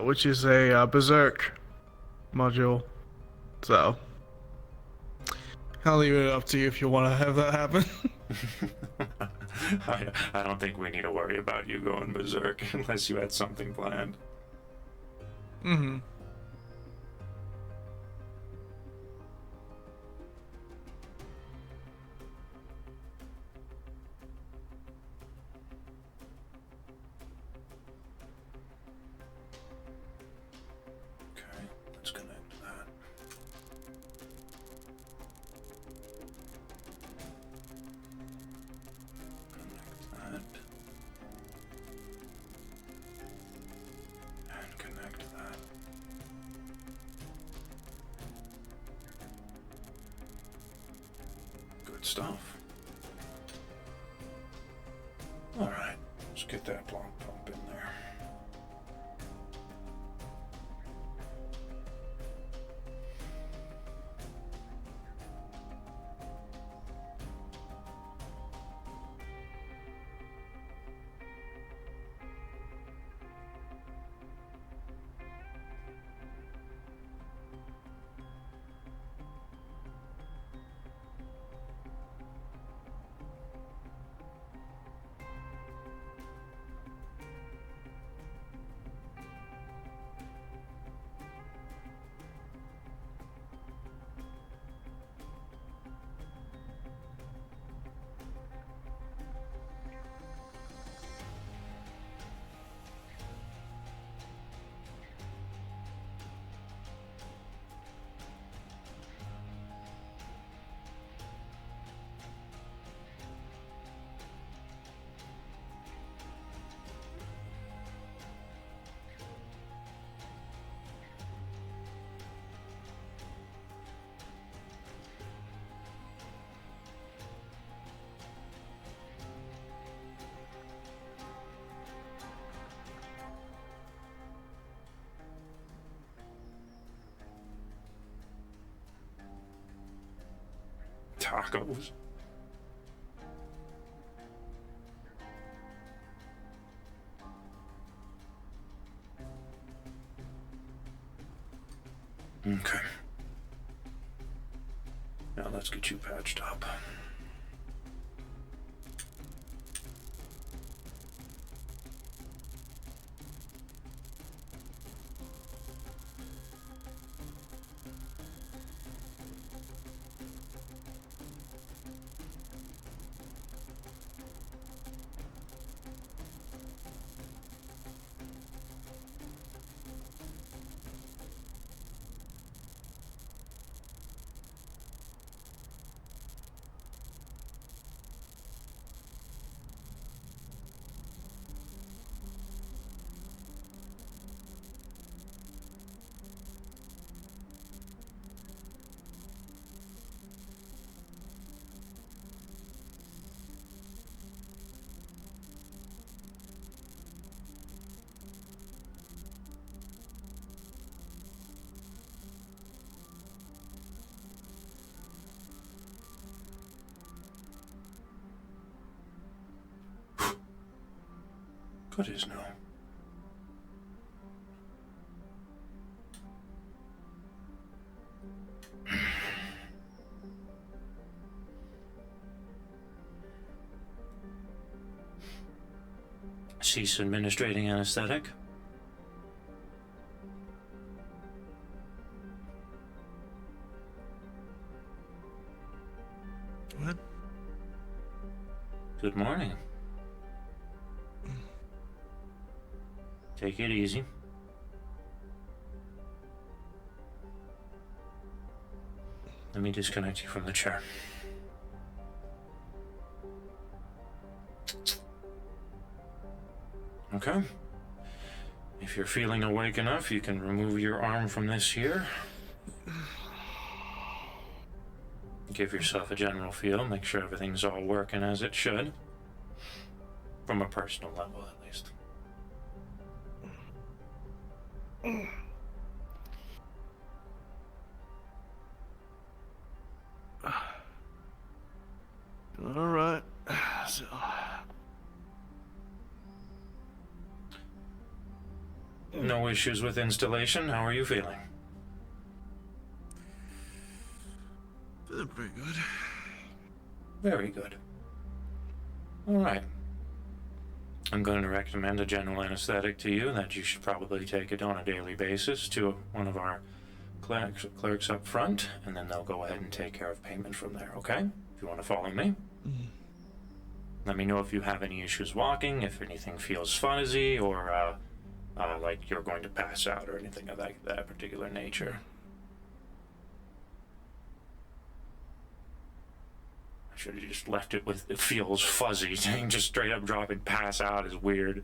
which is a berserk module. So I'll leave it up to you if you want to have that happen. I don't think we need to worry about you going berserk unless you had something planned. Mm-hmm. Okay, let's connect to that. Connect that. And connect that. Good stuff. Alright, let's get that block pump in there. Tacos. Okay. Now let's get you patched up. Good as new. Cease administrating anesthetic. What? Good morning. Take it easy. Let me disconnect you from the chair. Okay. If you're feeling awake enough, you can remove your arm from this here. Give yourself a general feel, make sure everything's all working as it should. From a personal level, at least. All right. So. No issues with installation. How are you feeling? Feeling pretty good. Very good. All right. I'm going to recommend a general anesthetic to you that you should probably take it on a daily basis to one of our clerks up front, and then they'll go ahead and take care of payment from there, okay? If you want to follow me. Let me know if you have any issues walking, if anything feels fuzzy, or like you're going to pass out or anything of that particular nature. I should have just left it with it feels fuzzy. Saying just straight up drop and pass out is weird.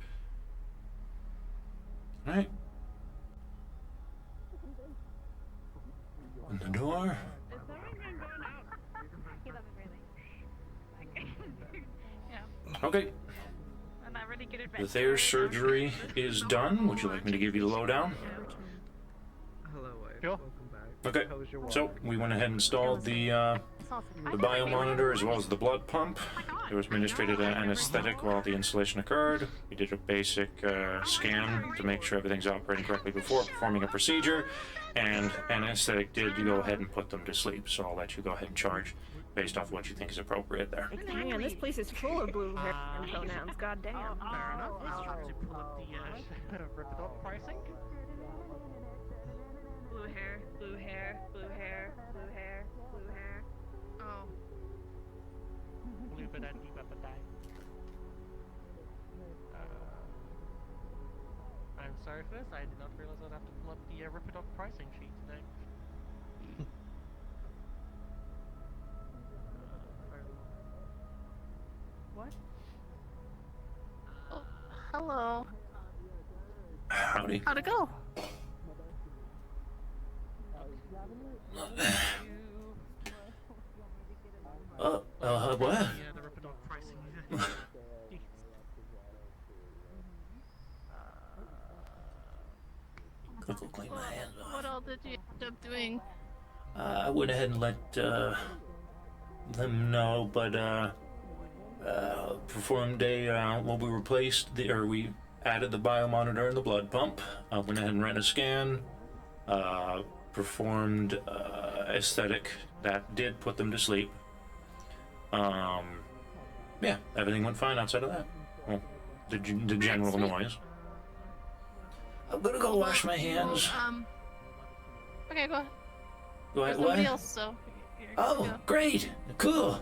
All right. Open the door. Okay. The Thayer's surgery is done. Would you like me to give you the lowdown? Hello, wife. Sure. Okay. So we went ahead and installed the biomonitor as well as the blood pump. There was administered an anesthetic while the installation occurred. We did a basic scan to make sure everything's operating correctly before performing a procedure, and anesthetic did go ahead and put them to sleep. So I'll let you go ahead and charge based off what you think is appropriate there. Man, this place is full of blue hair and pronouns. God damn. Fair enough. To pull up the rip it off pricing. Blue hair, blue hair, blue hair, blue hair, blue hair. Oh. I'm sorry for this. I did not realize I'd have to pull up the rip it off pricing sheet today. What? Oh, hello. Howdy. How'd it go? What? The rip it off pricing. Go clean my hands off. What all did you end up doing? I went ahead and let them know, but performed we replaced we added the biomonitor and the blood pump. Went ahead and ran a scan. Performed aesthetic that did put them to sleep. Yeah, everything went fine outside of that. Well, the general noise. I'm gonna go wash my hands. Okay, go ahead. Go ahead. There's What? nobody else, so. Oh, great! Cool.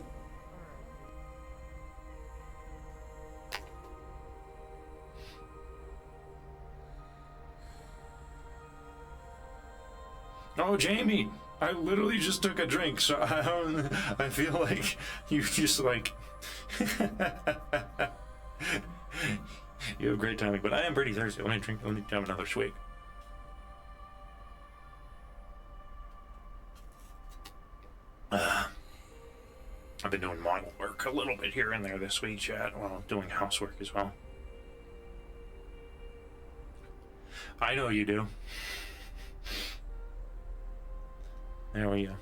Oh, Jamie, I literally just took a drink, so I feel like you just like you have great timing, but I am pretty thirsty. Let me have another swig. I've been doing model work a little bit here and there this week, chat, while doing housework as well. I know you do. There we go.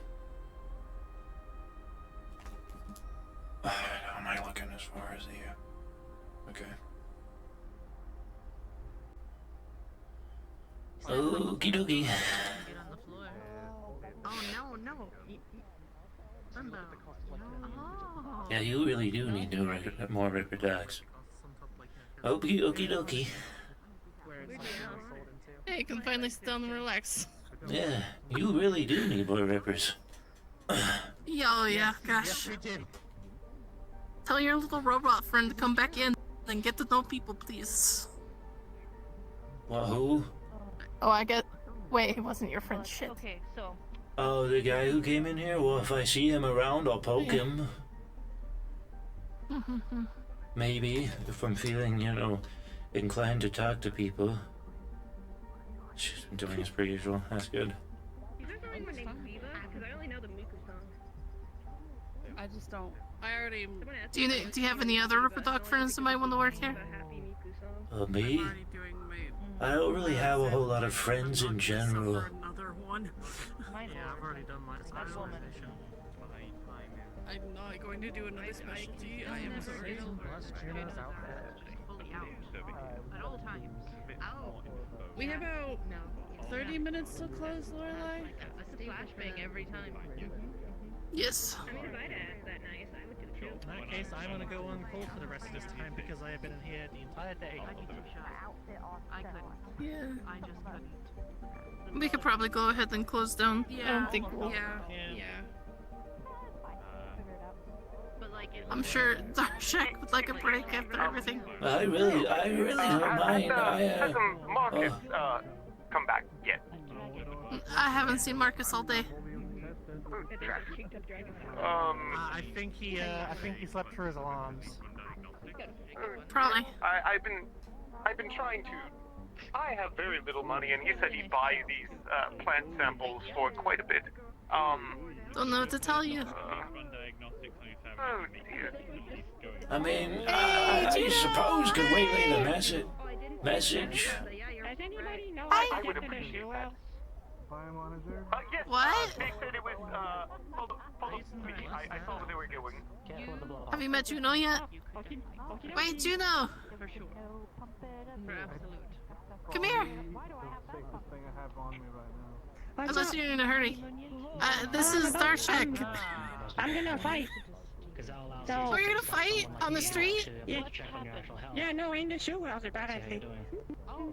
How am I looking as far as the... okay. Okie dokie. Get on the floor. Oh no, no. Limbo. Oh. Yeah, you really do need more Ripper Dogs. Okie dokie. Hey, you can finally sit down and relax. Yeah, you really do need more Rippers. Oh yeah, gosh. Tell your little robot friend to come back in and get to know people, please. Well, who? Oh, I get. Wait, it wasn't your friend. Shit. Okay, so Oh, the guy who came in here? Well, if I see him around, I'll poke him. Maybe, if I'm feeling, inclined to talk to people. She's been doing this per usual. That's good. Is there someone named Viva? Because I only know the Miku song. I just don't. I already. Do you have any other Ripper Dog friends that might want to work here? Me? I don't really have a whole lot of friends in general. Another one. Yeah, I've already done my specialization. I'm not going to do another specialty. I am sorry. At all times. We have about 30 minutes till close, Lorelai. A flashbang every time. Yes. I mean, if I'd asked that nice, I would do it too. In that case, I'm gonna go on call for the rest of this time because I have been in here the entire day. I couldn't. Yeah. I just couldn't. We could probably go ahead and close down. Yeah. I don't think we'll. Yeah. I'm sure Darshak would like a break after everything. I really don't mind. Hasn't Marcus come back yet? I haven't seen Marcus all day. I think he slept through his alarms. Probably. I've been trying to. I have very little money, and he said he'd buy these plant samples for quite a bit. Don't know what to tell you. Oh dear. I mean, I suppose could waylay the message. Does anybody know I would appreciate that. Yes, What? they said it was, follow me. I saw where they were going. Have you met Juno yet? Wait, Juno! Come here! Unless you're in a hurry. This is Darshak. I'm gonna fight. So, We're gonna fight on the street? yeah, no, in the shoe house about I think.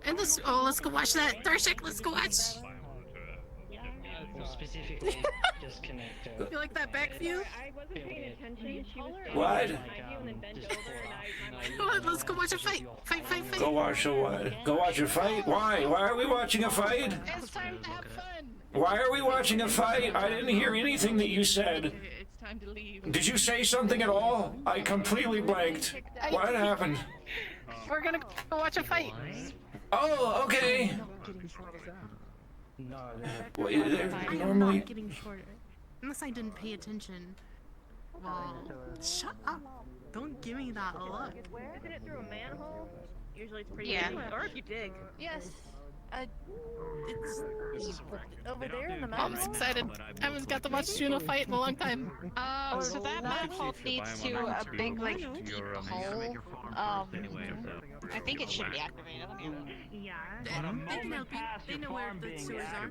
And this. Oh, let's go watch that. Darshak, let's go watch. Specifically, disconnect. You like that back view? I wasn't paying attention. She was What? behind you and then bent over and I Come on, let's go watch a fight. Fight. Go watch a fight? Why? Why are we watching a fight? It's time to have fun. Why are we watching a fight? I didn't hear anything that you said. It's time to leave. Did you say something at all? I completely blanked. What happened? We're gonna go watch a fight. Oh, okay. No, They're I am normally. not getting shorter. Unless I didn't pay attention. Well, shut up. Don't give me that look. Isn't it through a manhole? Usually it's pretty Yeah. easy. Or if you dig. Yes. It's Over there in the I'm excited. I haven't got to watch Juno fight in a long time. So that manhole leads to a big, like, deep hole. I think it should be activated. Let me look. Yeah. They can help you. They know where the sewers are.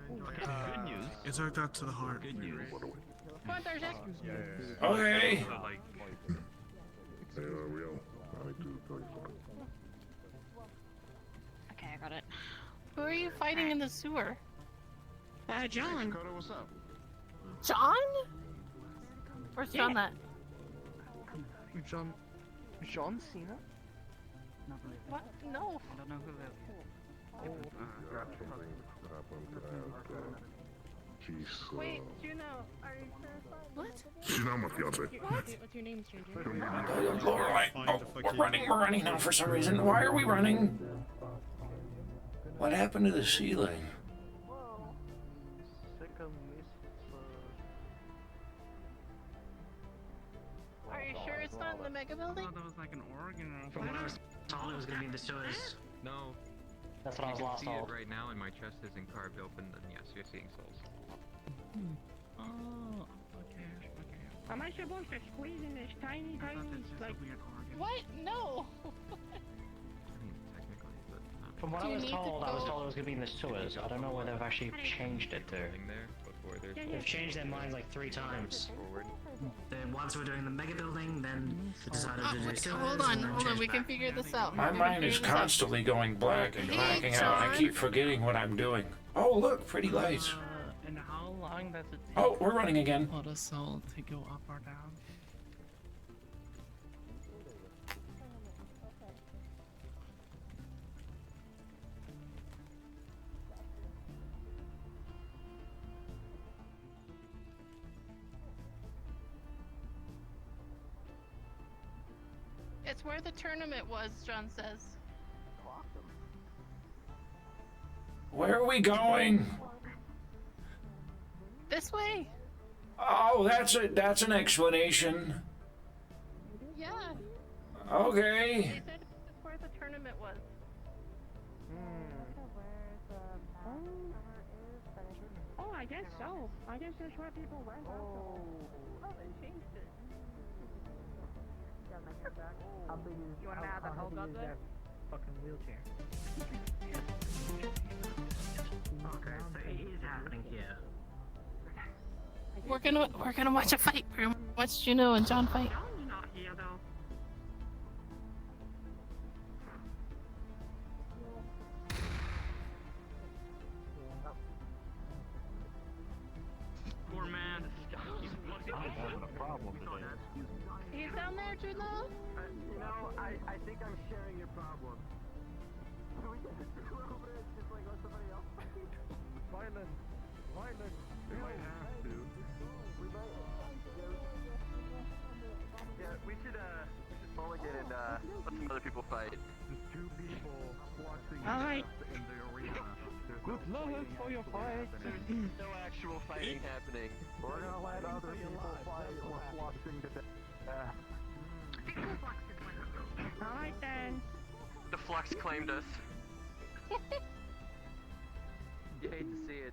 Good news. It's like that to the heart. Good news. Come on, Darshak. Okay. Okay, I got it. Who are you fighting in the sewer? John. What's up? John? Where's John at? John Cena? What? No. I don't know who that Wait, Juno, are you satisfied? What? What's your name, stranger? Lorelai. Oh, we're running now for some reason. Why are we running? What happened to the ceiling? Are you sure it's not in the mega building? that was like an organ. From what I was told, it was gonna be in the sewers. No. That's what I was You can last see it told. right now, and my chest isn't carved open. Then yes, you're seeing souls. Oh, okay. How much supposed to squeeze in this tiny, like, What? No. From what I was told, it was gonna be in the sewers. I don't know whether they've actually changed it there. They've changed their minds like 3 times. Then once we're doing the mega building, then they decided to do sewers. Hold on, we can figure this out. My mind is constantly going black and blacking out. I keep forgetting what I'm doing. Oh, look, pretty lights. And how long does it take? Oh, we're running again. For the soul to go up or down? It's where the tournament was, John says. Where are we going? This way. Oh, that's an explanation. Yeah. Okay. They said it's where the tournament was. Oh, I guess so. I guess that's where people went. Oh, they changed it. You want to add the whole gun there? Fucking wheelchair. Okay, so it is happening here. We're gonna watch a fight. We're gonna watch Juno and John fight. John's not here though. Poor man. I'm having a problem today. He's down there, Juno? You know, I think I'm sharing your problem. Can we get over there just like let somebody else fight? Violence. We might have to. Yeah, we should mulligan and let some other people fight. There's 2 people watching Alright. in the arena. Good luck for your fight. There's no actual fighting happening. We're gonna let other people fight. We're watching the Alright then. The Flux claimed us. You hate to see it.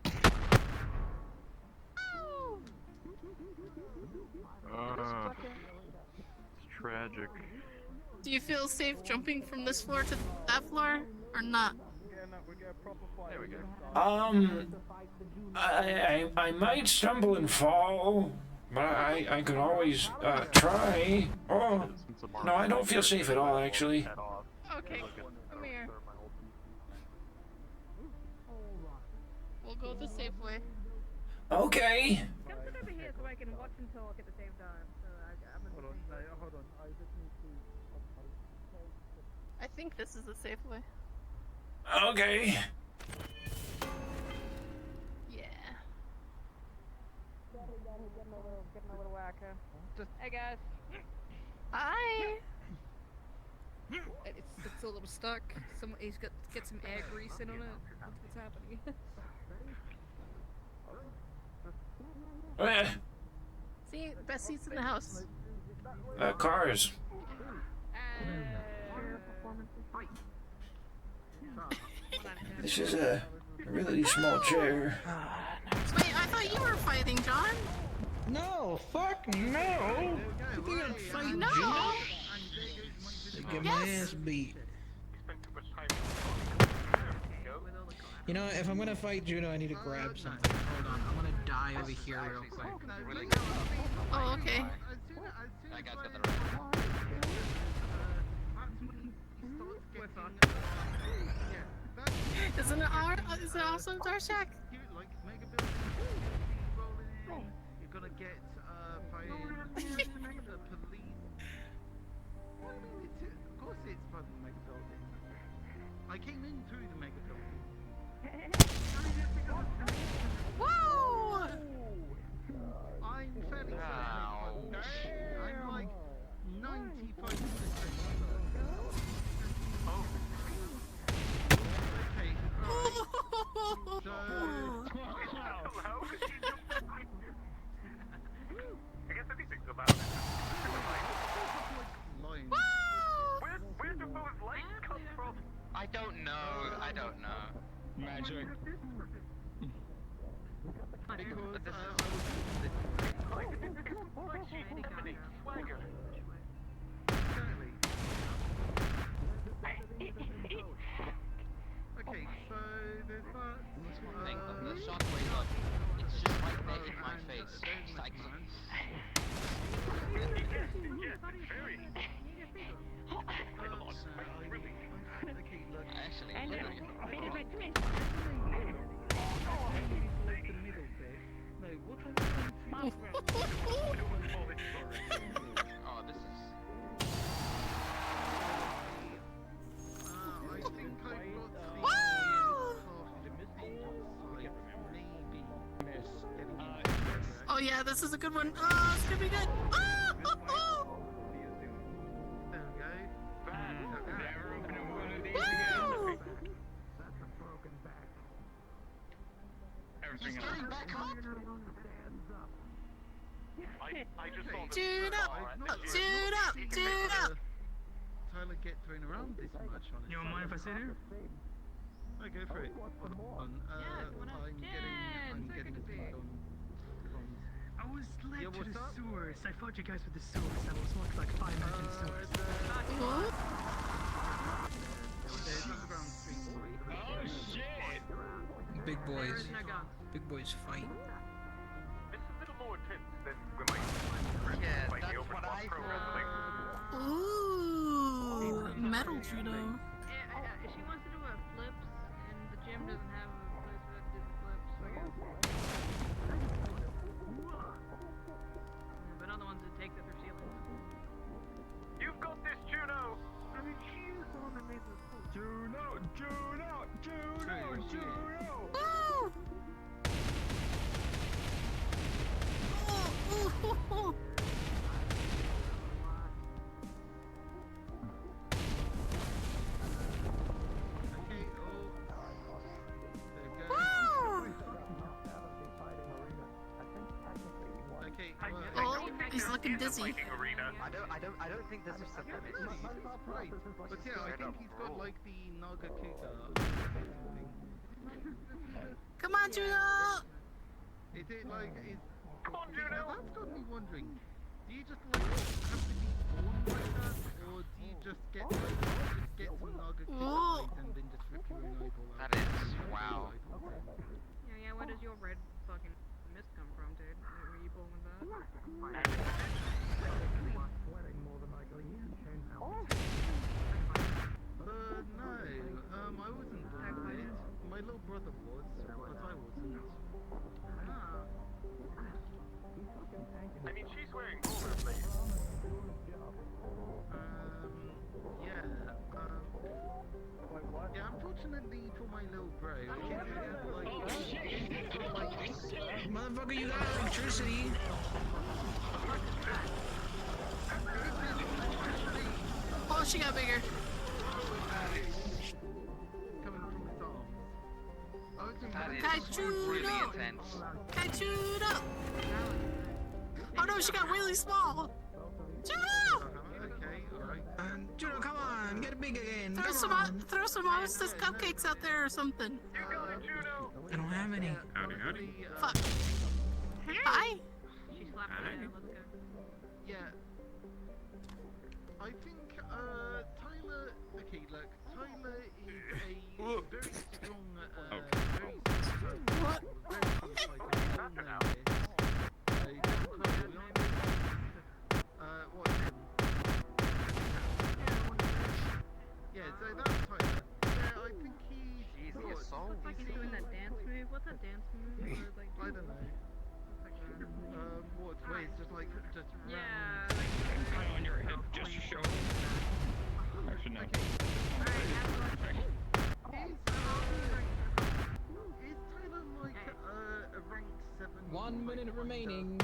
It's tragic. Do you feel safe jumping from this floor to that floor, or not? There we go. I might stumble and fall, but I could always try. Oh, no, I don't feel safe at all, actually. Okay, come here. We'll go the safe way. Okay. Come sit over here so I can watch and talk at the same time. So I'm in Hold on. I just need to. I think this is the safe way. Okay. Yeah. getting a little whacker. Hey guys. Hi. It's a little stuck. He's got get some air grease in on it. What's happening? See, best seats in the house. Cars. This is a really small chair. Wait, I thought you were fighting, John. No, fuck no. You gonna fight No. Juno? Get my ass beat. You know, if I'm gonna fight Juno, I need to grab something. Hold on, I'm gonna die over here real quick. Oh, okay. That guy's got the right. Isn't it awesome, Darshak? You're gonna get fucking the police. Of course it's from the mega building. I came in through the mega building. Whoa! I'm fairly certain. I'm like 95%. Oh. Okay. So. I guess anything's allowed. Where do those lights come from? I don't know. Magic. Because Exactly. Oh yeah, this is a good one. Oh, it's gonna be good. Oh, oh, oh. Woo! He's getting back up. Dude up! Dude up! Dude up! Tyler get thrown around this much on it. You don't mind if I sit here? I go for it. I'm getting a ping on. I was led Yeah, to what's the up? sewers. I fought you guys with the sewers. I was locked like 5 minutes in the sewers. What? Oh shit! Big boys. Big boys fight. This is a little more intense than we might like the open boss pro wrestling. Ooh, metal judo. If she wants to do a flips, and the gym doesn't have a place for her to do the flips, I guess. But other ones that take that through ceilings. You've got this, Juno! Juno! Juno! Juno! Juno! Woo! Ooh, ooh, ooh, ooh. Oh, he's looking dizzy. I don't think this is something. Right, but yeah, I think he's got like the Naga Kuga. Come on, Juno! Is it like is? Come on, Juno! That's got me wondering. Do you just like have to be born like that, or do you just get some Naga Kuga and then just rip your own eyeball out? That is wow. Yeah, where does your red fucking mist come from, dude? Were you born with that? No, I wasn't born with it. My little brother was, but I wasn't. I mean, she's wearing rollerblades. Yeah, unfortunately for my little bro, Motherfucker, you got electricity. Oh, she got bigger. That is really intense. Kaijudo! Oh no, she got really small. Juno! Juno, come on, get big again. Throw some hostess cupcakes out there or something. You got it, Juno! I don't have any. Howdy, howdy. Fuck. Hi. She slapped her hand, let's go. Yeah. I think, Tyler, okay, look, Tyler is a very strong, very strong, What? Yeah, so that's Tyler. Yeah, I think he's got... Looks like he's doing that dance move. What's that dance move? Where, like, I don't know. What? Wait, it's just like, just... yeah, Tie on your head just to show. Actually, no. Is Tyler like a rank 7? 1 minute remaining.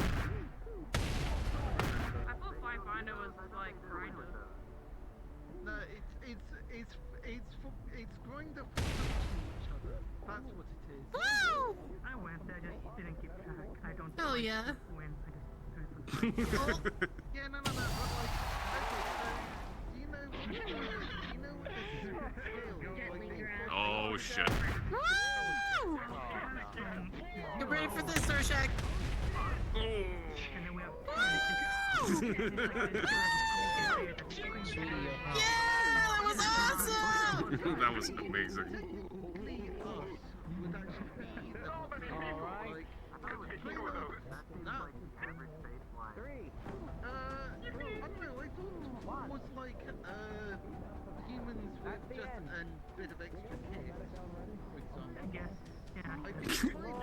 I thought Finder was like grinder. No, it's grinder for each other. That's what it is. Woo! I went, I just didn't keep track. I don't Hell yeah. win. I just Yeah, no, but like, okay, so, do you know what the super scale, Oh shit. Woo! Get ready for this, Rorschach. Yeah, that was awesome! That was amazing. Alright.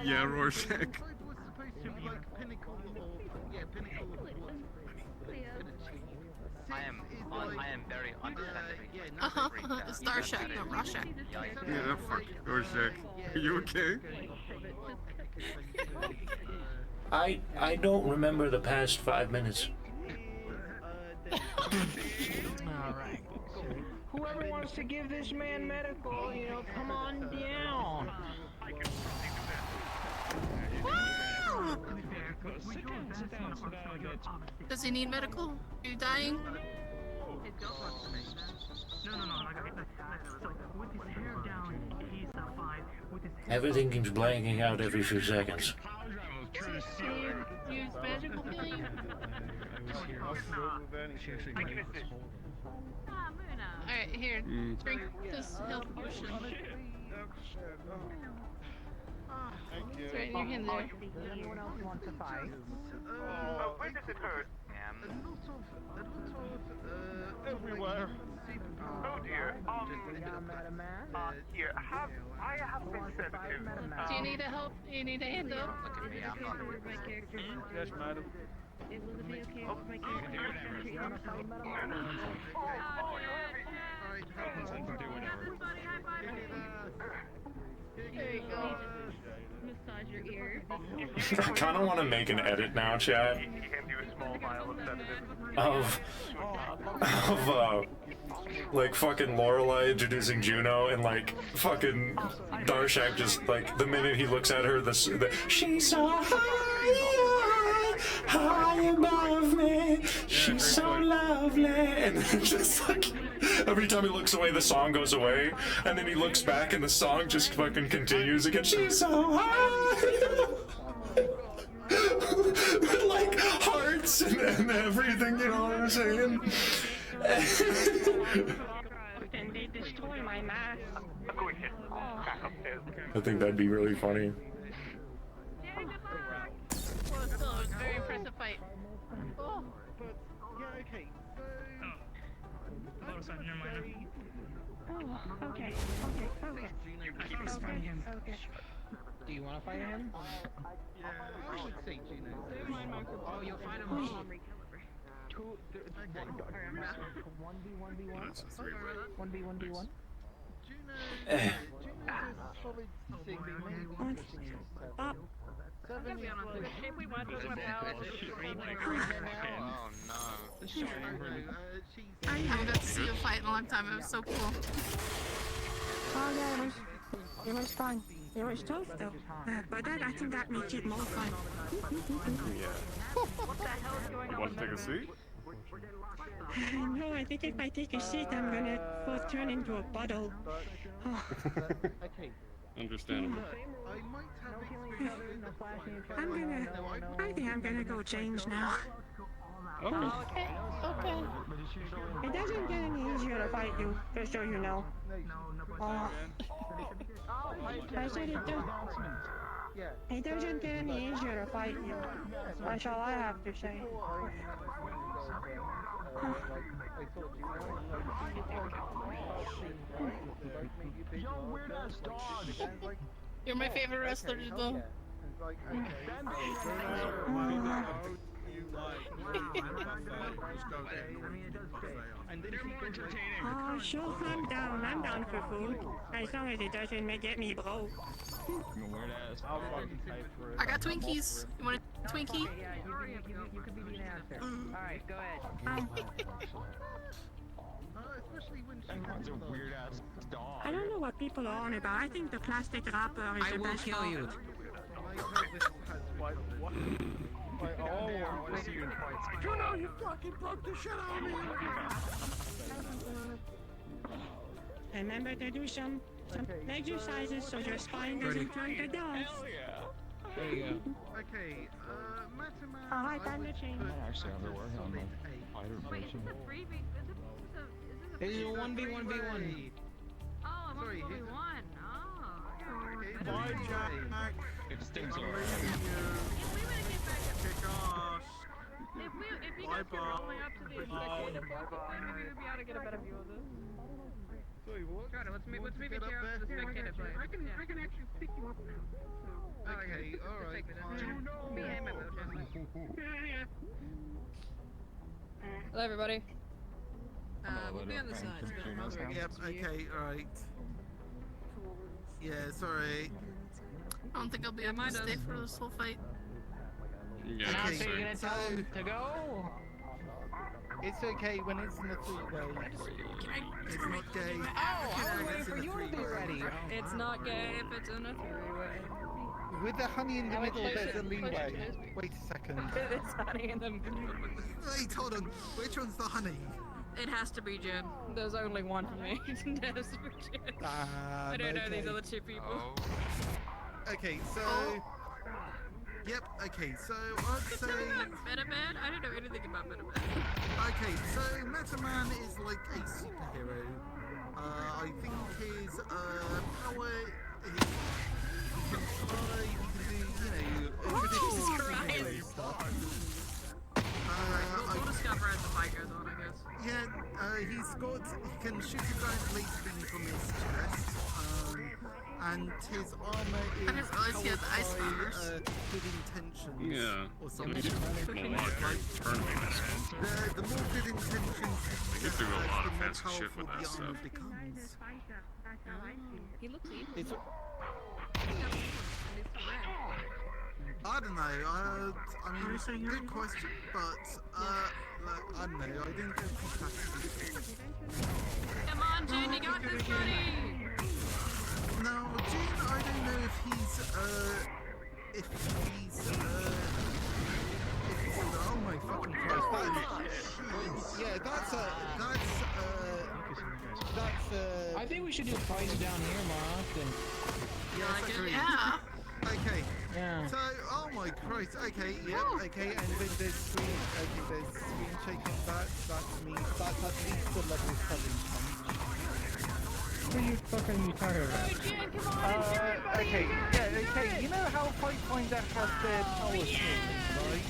Yeah, Rorschach. Was supposed to be like pinnacle of what I am very understanding. Starship, no Rorschach. Yeah, fuck Rorschach. Are you okay? I don't remember the past 5 minutes. Alright. Whoever wants to give this man medical, you know, come on down. Does he need medical? Are you dying? No, with his hair down, he's fine. With his Everything keeps blanking out every few seconds. Can you use magical healing? Alright, here. Drink this health potion. It's right in your hand there. Anyone else want to fight? Where does it hurt? Everywhere. Oh dear. Here, I have been sensitive. Do you need a help? You need a hand up? Yes, madam. It will be okay with my character. There you go. Massage your ear. I kind of want to make an edit now, chat, of like fucking Lorelai introducing Juno and like fucking Darshak just like the minute he looks at her, the she's so high above me, she's so lovely, and then just like every time he looks away, the song goes away, and then he looks back and the song just fucking continues again. She's so high. With like hearts and everything, you know what I'm saying? And they destroy my mask. I think that'd be really funny. Well, still, it was a very impressive fight. Oh. Yeah, okay. Oh, okay. Do you want to fight him? Yeah, I would say Juno. Oh, you'll fight him. 1v1v1. Juno solid 6, maybe. Stop. 7 is If we want to swap out, Oh no. I haven't got to see you fight in a long time. It was so cool. Oh yeah, it was fun. It was tough though. But I think that makes it more fun. Yeah. what the hell is going on? Want to take a seat? No, I think if I take a seat, I'm gonna both turn into a puddle. Oh. Understandable. I think I'm gonna go change now. Okay. It doesn't get any easier to fight you, just so you know. I said it does. It doesn't get any easier to fight you. That's all I have to say. You're my favorite wrestler, though. Oh, sure, I'm down. I'm down for food. As long as it doesn't get me broke. I got Twinkies. You want a Twinkie? You could be the answer. Alright, go ahead. Especially when she has a weird ass dog. I don't know what people are on about. I think the plastic wrapper is the best. I will kill you. You know you fucking broke the shit out of me! Remember to do some exercises so your spine doesn't turn to dust. There you go. Okay, Matterman. Alright, time to change. Actually, underwear on my fighter Wait, person. is this a freebie? This is a 1v1v1. Oh, I'm on 1v1. Oh. Bye, Jack. It stings If we already. would have get back up, Kick ass. if you guys get rolling up to the inspection department, maybe we would be able to get a better view of this. Wait, what? Got it. Let's Want maybe to get tear up up the there? spectator plate. I can actually pick you up now. Okay, alright, fine. Me and my wheelchair. Hello, everybody. We'll be on the side. Yep, okay, alright. Yeah, sorry. I don't think I'll be able to stay for this whole fight. And now, so you're gonna tell him to go? It's okay when it's in a three-way. It's not gay. Oh, I was waiting for you to be ready. It's not gay if it's in a three-way. With the honey in the I would middle, push there's it, a push it, leeway. please, please. Wait a second. It's honey in the middle. Wait, hold on. Which one's the honey? It has to be Jen. There's only one for me. It has to be Jen. I don't know these other two people. Okay, so... Yep, okay, so I'd say... Meatrack? I don't know anything about Meatrack. Okay, so Meatrack is like a superhero. I think his power is... He can fly, he can do, you know... Jesus superhero Christ! stuff. We'll discover as the fight goes on, I guess. Yeah, he can shoot a giant laser beam from his chest, and his armor is I didn't realize he had the ice powered powers. by good intentions. Yeah. Or something. Well, not great tournament missiles. The more good intentions, They get through a lot of the more fancy shit powerful with that the armor stuff. becomes. He looks evil. It's, I don't know. I mean, good question, but I don't know. I didn't think he Come on, Jen, you got this, buddy! No, Jin, I don't know if he's oh my fucking Christ, yeah, that's I think we should do fights down here more often. yes, agreed. Yeah. Okay. Yeah. So, oh my Christ. Okay. Yep. Okay. And then there's screen. Okay. There's screen shaking. That's me. That's at least the level 7 punch. What are you fucking talking about? Okay. Yeah. Okay. You know how Fight Finder has their power scaling, right?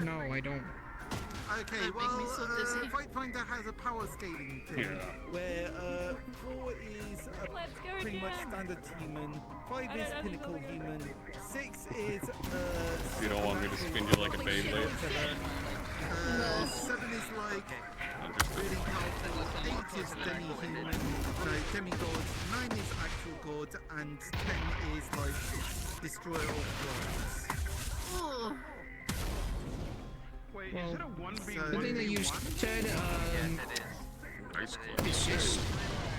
No, I don't. Okay, well, Fight Finder has a power scaling thing, where 4 is pretty much standard human, 5 is pinnacle human, 6 is You don't want me to spin you like a Beyblade? 7 is like really powerful, 8 is demi-human, no, demigod, 9 is actual god, and 10 is like destroyer of worlds. Wait, is it a 1v1? The thing that you said, Nice it's just,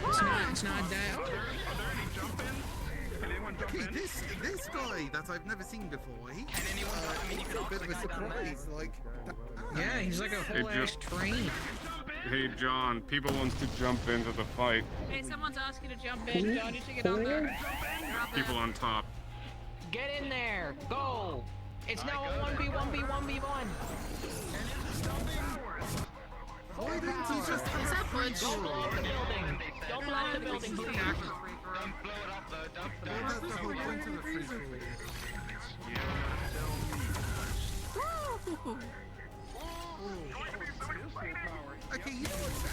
it's not that. Okay, this guy that I've never seen before, he's a bit of a surprise, like... Yeah, he's like a whole ass train. Hey John, people wants to jump into the fight. Hey, someone's asking to jump in. John, you should get on there. People on top. Get in there! Go! It's now a 1v1v1v1! Why didn't he just Is that Butch? Don't blow up the building! Don't blow up the building, please! Well, that's the whole point of the free-for-all. Okay, you know what's...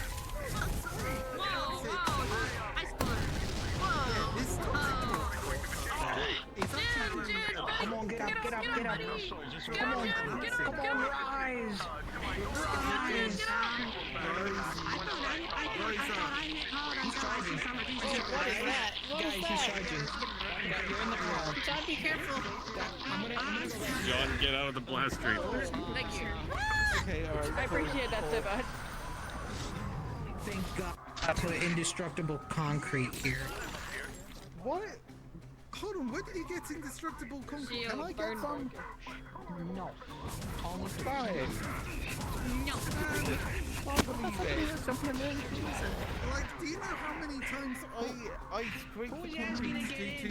Ice balloon. Yeah, this Come on, get up, get up, get up. Come on, come on, rise. Rise. He's charging. What is that? Guys, he's charging. You're in the wall. John, be careful. I'm gonna go back. John, get out of the blast stream. Thank you. Okay, alright. I appreciate that so much. Thank God I put indestructible concrete here. What? Hold on, where did he get indestructible concrete? Can I get some? No. Only fire. No. Can't believe it. Like, do you know how many times I scrape the concrete to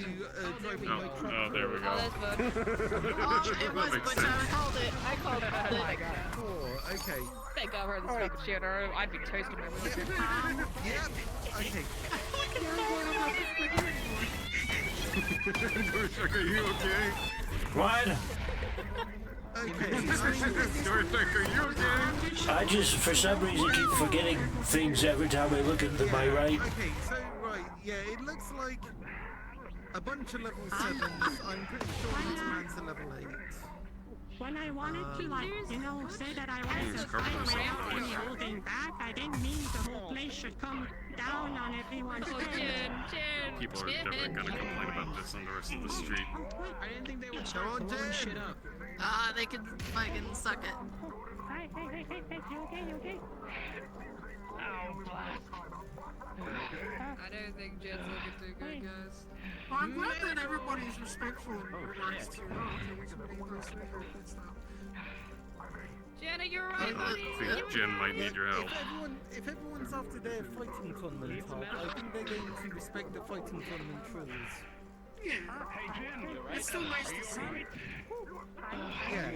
drive my truck? Oh, there we go. Oh, that's good. It was Butch. I called it. I called it. Oh my god. Cool, okay. Thank God we're this fucking shit, or I'd be toasting my wheelchair. Yep, okay. Meatrack, are you okay? What? I just, for some reason, keep forgetting things every time I look at my right. Okay, so right, yeah, it looks like a bunch of level 7s. I'm pretty sure this man's a level 8. When I wanted to, like, you know, say that I wanted to fight without any holding back, I didn't mean the whole place should come down on everyone's head. People are definitely gonna complain about this on the rest of the street. I didn't think they would start blowing shit up. Ah, they can fucking suck it. Hey, you okay, you okay? I don't think Jen's looking too good, guys. Well, I'm glad that everybody's respectful and relaxed here. Okay, we can be nice and good stuff. Jenna, you're right, buddy. I think Jen might need your help. If everyone's after their fighting tournament, I think they're going to respect the fighting tournament rules. Yeah. Hey, Jen. It's still nice to see. Yeah.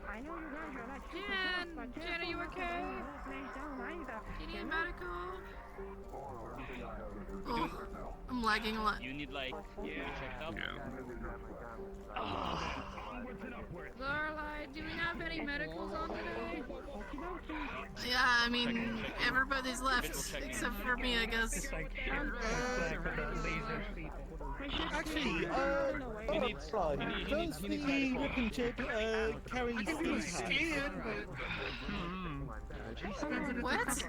I know you guys are like Jen, are you okay? Do you need medical? Oh, I'm lagging a lot. You need like checked up. Lorelai, do we have any medicals on today? Yeah, I mean, everybody's left except for me, I guess. Actually, does the weapon chip carry steam What?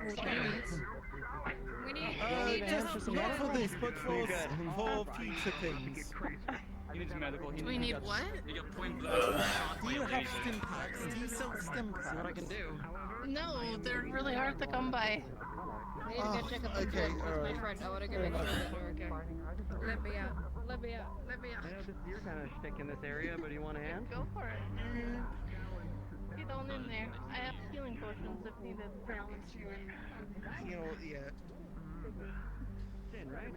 We need just not for this, but for future things. You need some medical. Do we need what? You got point Do you have stim packs? Do you sell stim packs? what I can do. No, they're really hard to come by. I need to go check up the with my friend. I want to go make sure that they're okay. Let me out. Let me out. Let me out. I know you're kind of stuck in this area, but do you want a hand? Go for it. Get on in there. I have healing potions if needed. You know, yeah. In, right?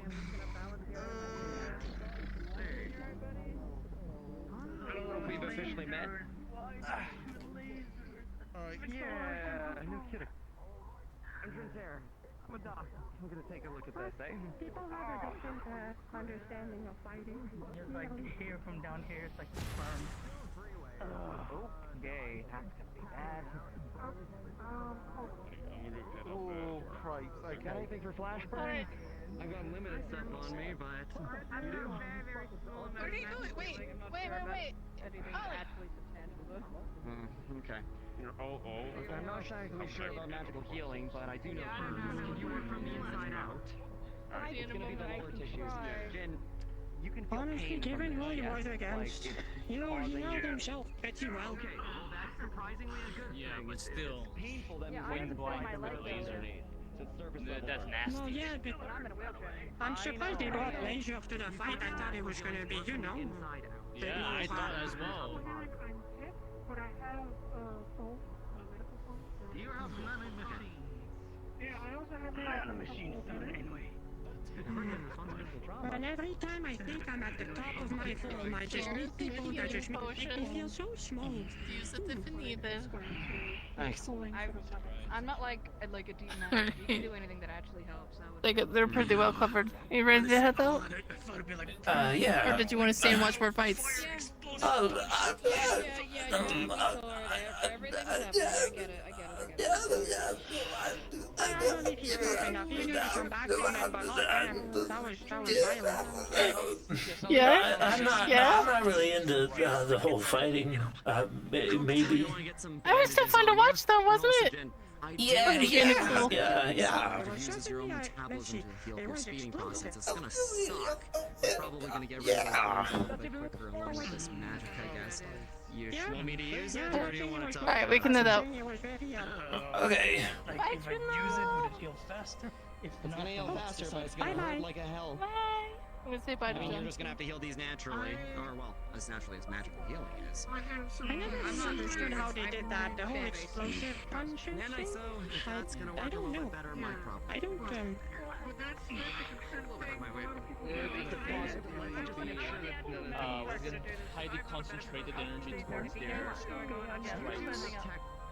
We've officially met. Alright. Yeah, no kidding. I'm sincere. I'm a doc. I'm gonna take a look at this, eh? People have a different understanding of fighting. It's like here from down here, it's like the sperm. Okay, that's gonna be bad. Oh, Christ. Okay. Got anything for flashbang? I've got limited stuff on me, but you do. Where are you going? Wait. Anything actually substantial though. Okay. Oh. I'm not exactly sure about magical healing, but I do know if you work from the inside out, it's gonna be the lower tissues. Jen, you can feel Honestly, pain given from who he this, was yes? against, Like, you know, he held himself pretty well. okay, well that's surprisingly a good thing. But still. It's painful that Yeah, when I blind my from leg the laser to surface level. That's burn. nasty. No, yeah, but I'm in a wheelchair. I'm surprised they brought laser to the fight. I thought it was gonna be, you know. Yeah, I thought as well. But I have both medical points. You have many machines. Yeah, I also have The machines do it anyway. But every time I think I'm at the top of my form, I just meet people that just make me feel so small. Use it if you need it. Thanks. I'm not like a deep man. You can do anything that actually helps. They're pretty well covered. You ready to head out? Yeah. Or did you want to stay and watch more fights? Yeah, I'm not really into the whole fighting. Maybe. It was still fun to watch, though, wasn't it? Yeah. Uses your own metabolism to heal your speeding process. It's gonna suck. You're probably gonna get rid of it a little bit quicker along with this magic, I guess. You just want me to use it, or do you want to talk? Alright, we can head out. Okay. Like, if I use it, would it heal faster? If It's gonna heal faster, but it's gonna hurt like a hell. Bye. I'm gonna say bye I to mean, you're them. just gonna have to heal these naturally, or well, as naturally as magical healing is. I never really understood how they did that, the whole explosive punches. And so, if that's gonna work I a don't little know. bit better, my problem. I don't, With highly concentrated energy towards their strikes.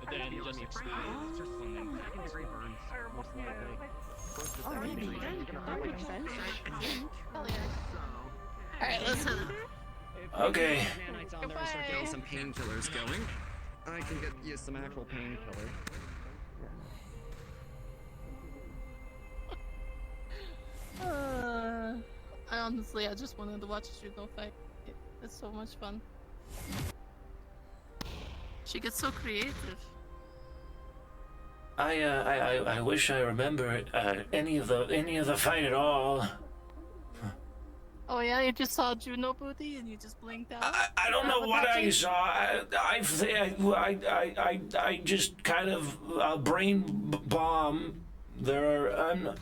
And then just explode. Oh, maybe. That makes sense. Alright, let's head out. Okay. Nanites on there and start getting some painkillers going. I can get you some actual painkiller. I just wanted to watch Juno fight. It's so much fun. She gets so creative. I wish I remember any of the fight at all. Oh yeah, you just saw Juno booty and you just blinked out. I don't know what I saw. I just kind of brain bomb. There are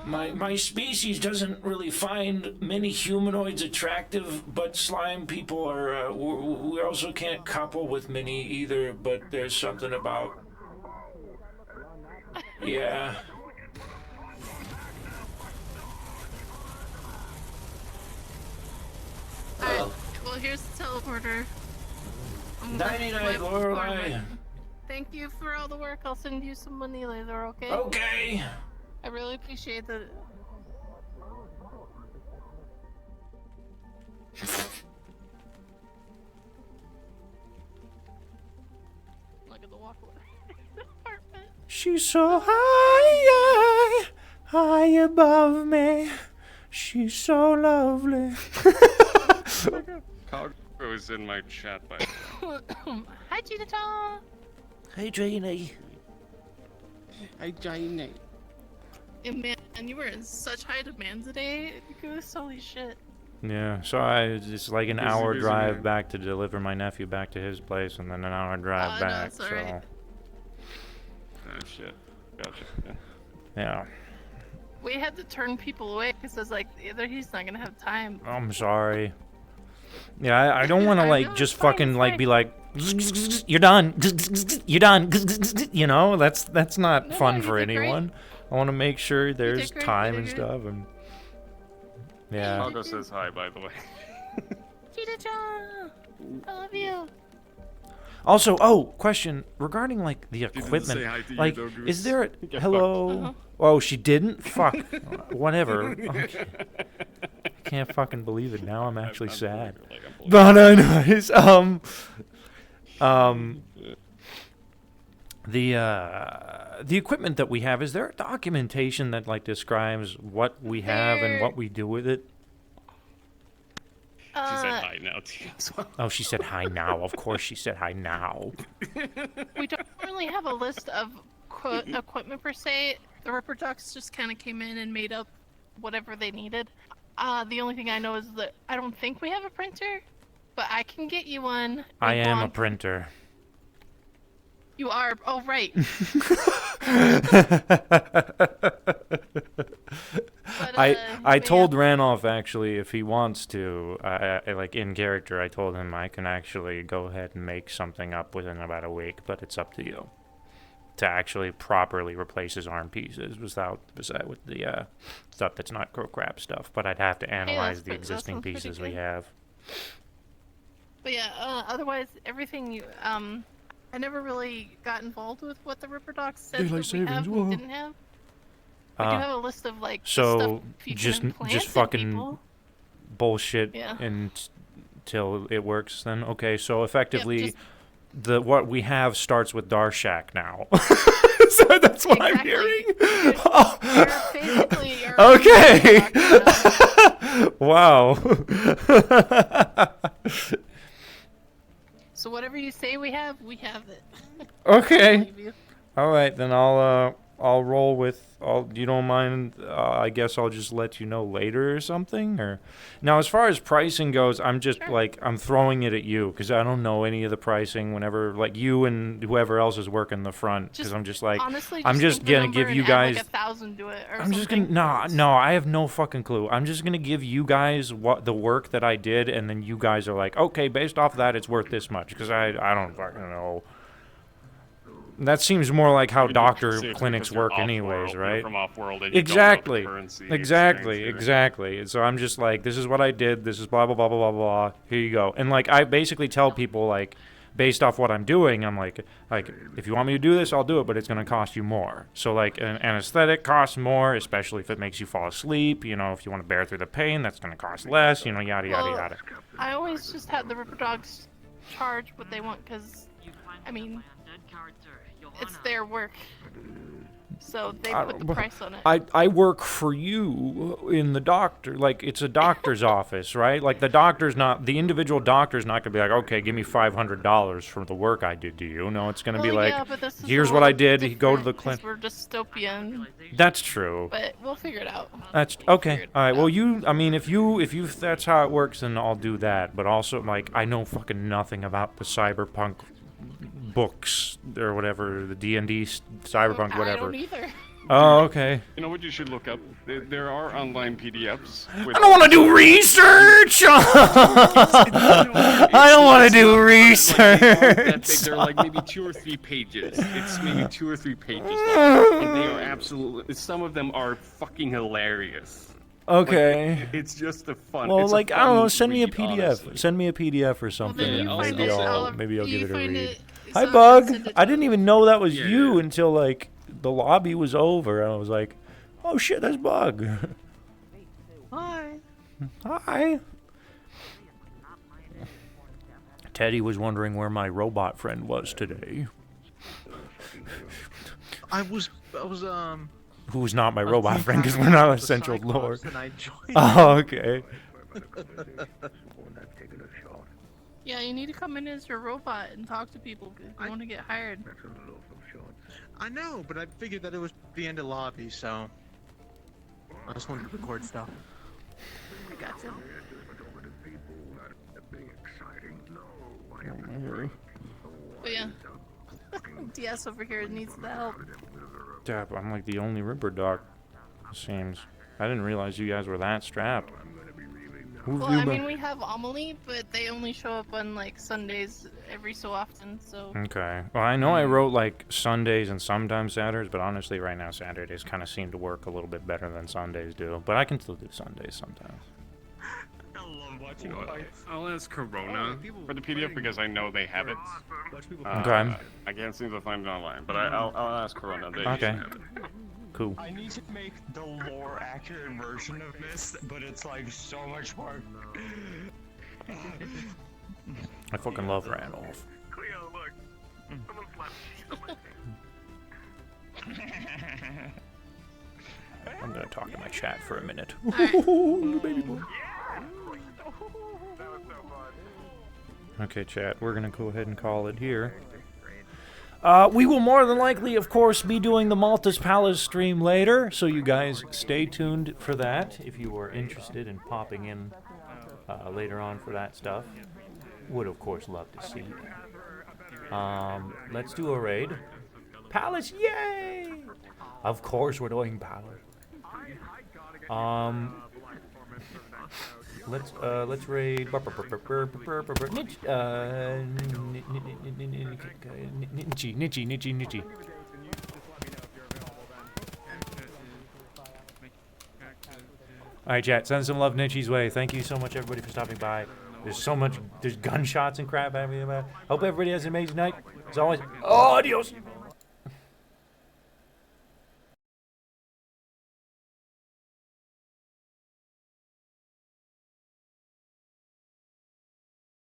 my species doesn't really find many humanoids attractive, but slime people are. We also can't couple with many either. But there's something about. Yeah. Alright, well here's the teleporter. Nighty-night, Lorelei. Thank you for all the work. I'll send you some money later, okay? Okay. I really appreciate that. Look at the walkway. Apartment. She's so high, high above me. She's so lovely. Cargo is in my chat, by the way. Hi, Gina. Hey, Janie. Hey, Janie. Yeah, man, you were in such high demand today. Goose, holy shit. Yeah, so it's like an hour drive back to deliver my nephew back to his place, and then an hour drive back. No, it's alright. Oh shit. Gotcha. Yeah. We had to turn people away because it's like either he's not gonna have time. I'm sorry. Yeah, I don't want to like just fucking like be like, you're done, you're done. You know, that's not fun for anyone. I want to make sure there's time and stuff, and yeah. Cargo says hi, by the way. Cheetah-chan, I love you. Also, question regarding like the equipment. Like, is there a hello? Oh, she didn't? Fuck. Whatever. Okay. I can't fucking believe it now. I'm actually sad. But anyways, the equipment that we have, is there documentation that like describes what we have and what we do with it? She said hi now to you as well. Oh, she said hi now. Of course she said hi now. We don't really have a list of equipment per se. The Ripper Ducks just kind of came in and made up whatever they needed. The only thing I know is that I don't think we have a printer, but I can get you one. I am a printer. You are? Oh, right. I told Ranoff actually if he wants to, like in character, I told him I can actually go ahead and make something up within about a week, but it's up to you to actually properly replace his arm pieces without with the stuff that's not crap stuff. But I'd have to analyze the existing pieces we have. But yeah, otherwise everything you I never really got involved with what the Ripper Docs said that we have and didn't have. We do have a list of like so the just stuff just fucking bullshit until it works. Then okay, so effectively, what we have starts with Darshak now. So that's what I'm hearing. Okay. Wow. So whatever you say we have it. Okay. All right, then I'll roll with. You don't mind? I guess I'll just let you know later or something. Or now, as far as pricing goes, I'm just like I'm throwing it at you because I don't know any of the pricing. Whenever like you and whoever else is working the front, because I'm just like honestly, I'm just gonna give you guys. Like 1,000 to it or I'm just gonna no. I have no fucking clue. I'm just gonna give you guys what the work that I did, and then you guys are like, okay, based off of that, it's worth this much because I don't fucking know. That seems more like how doctor clinics work anyways, right? From off-world and exactly. Exactly. And so I'm just like, this is what I did. This is blah, blah, blah, blah, blah, blah. Here you go. And like, I basically tell people like, based off what I'm doing, I'm like, if you want me to do this, I'll do it, but it's going to cost you more. So like an anesthetic costs more, especially if it makes you fall asleep. You know, if you want to bear through the pain, that's going to cost less, you know, yada, yada, yada. I always just have the Ripper Dogs charge what they want because I mean, it's their work. So they put the price on it. I work for you in the doctor. Like, it's a doctor's office, right? Like, the individual doctor's not going to be like, okay, give me $500 for the work I did to you. No, it's going to be like, yeah, but this is here's what I did. Go to the clinic. We're dystopian. That's true. But we'll figure it out. That's okay. All right. Well, if that's how it works, then I'll do that. But also, like, I know fucking nothing about the cyberpunk books or whatever, the D&D cyberpunk whatever. I don't either. Oh, okay. You know what you should look up? There are online PDFs. I don't want to do research! I don't want to do research! They're like maybe 2 or 3 pages. It's maybe 2 or 3 pages long. And they are absolutely... Some of them are fucking hilarious. Okay. Like, it's just a fun... Well, it's like, a I don't know, fun send me a read, PDF. honestly. Send me a PDF or something, Well, and maybe I'll give it a read. Hi, so Bug! send it I to didn't even know that was you until, like, the lobby was over, and I was like, oh shit, that's Bug. Hi. Hi. Teddy was wondering where my robot friend was today. I was Who's not my robot friend, because we're not essential lore. and I joined. Oh, okay. Yeah, you need to come in as your robot and talk to people. 'Cause you want to get hired. I know, but I figured that it was the end of lobby, so I just wanted to record stuff. I gotcha. But yeah, DS over here needs the help. Yeah, I'm like the only Ripper dog, it seems. I didn't realize you guys were that strapped. Well, I mean, we have Amelie, but they only show up on, like, Sundays every so often, so... Okay. Well, I know I wrote, like, Sundays and sometimes Saturdays, but honestly, right now, Saturdays kind of seem to work a little bit better than Sundays do. But I can still do Sundays sometimes. I love watching fights. I'll ask Corona for the PDF because I know they have it. Okay. I can't seem to find it online, but I'll ask Corona. They Okay. have it. Cool. I need to make the lore accurate version of this, but it's like so much work. I fucking love Randolph. I'm gonna talk to my chat for a minute. Little baby boy. Okay, chat, we're gonna go ahead and call it here. We will more than likely, of course, be doing the Malta's Palace stream later, so you guys stay tuned for that if you are interested in popping in later on for that stuff. Would, of course, love to see. Let's do a raid. Palace, yay! Of course we're doing Palace. Let's raid. Nitchy. Alright, chat, send some love Nitchy's way. Thank you so much, everybody, for stopping by. There's gunshots and crap happening. Hope everybody has an amazing night. As always, adios!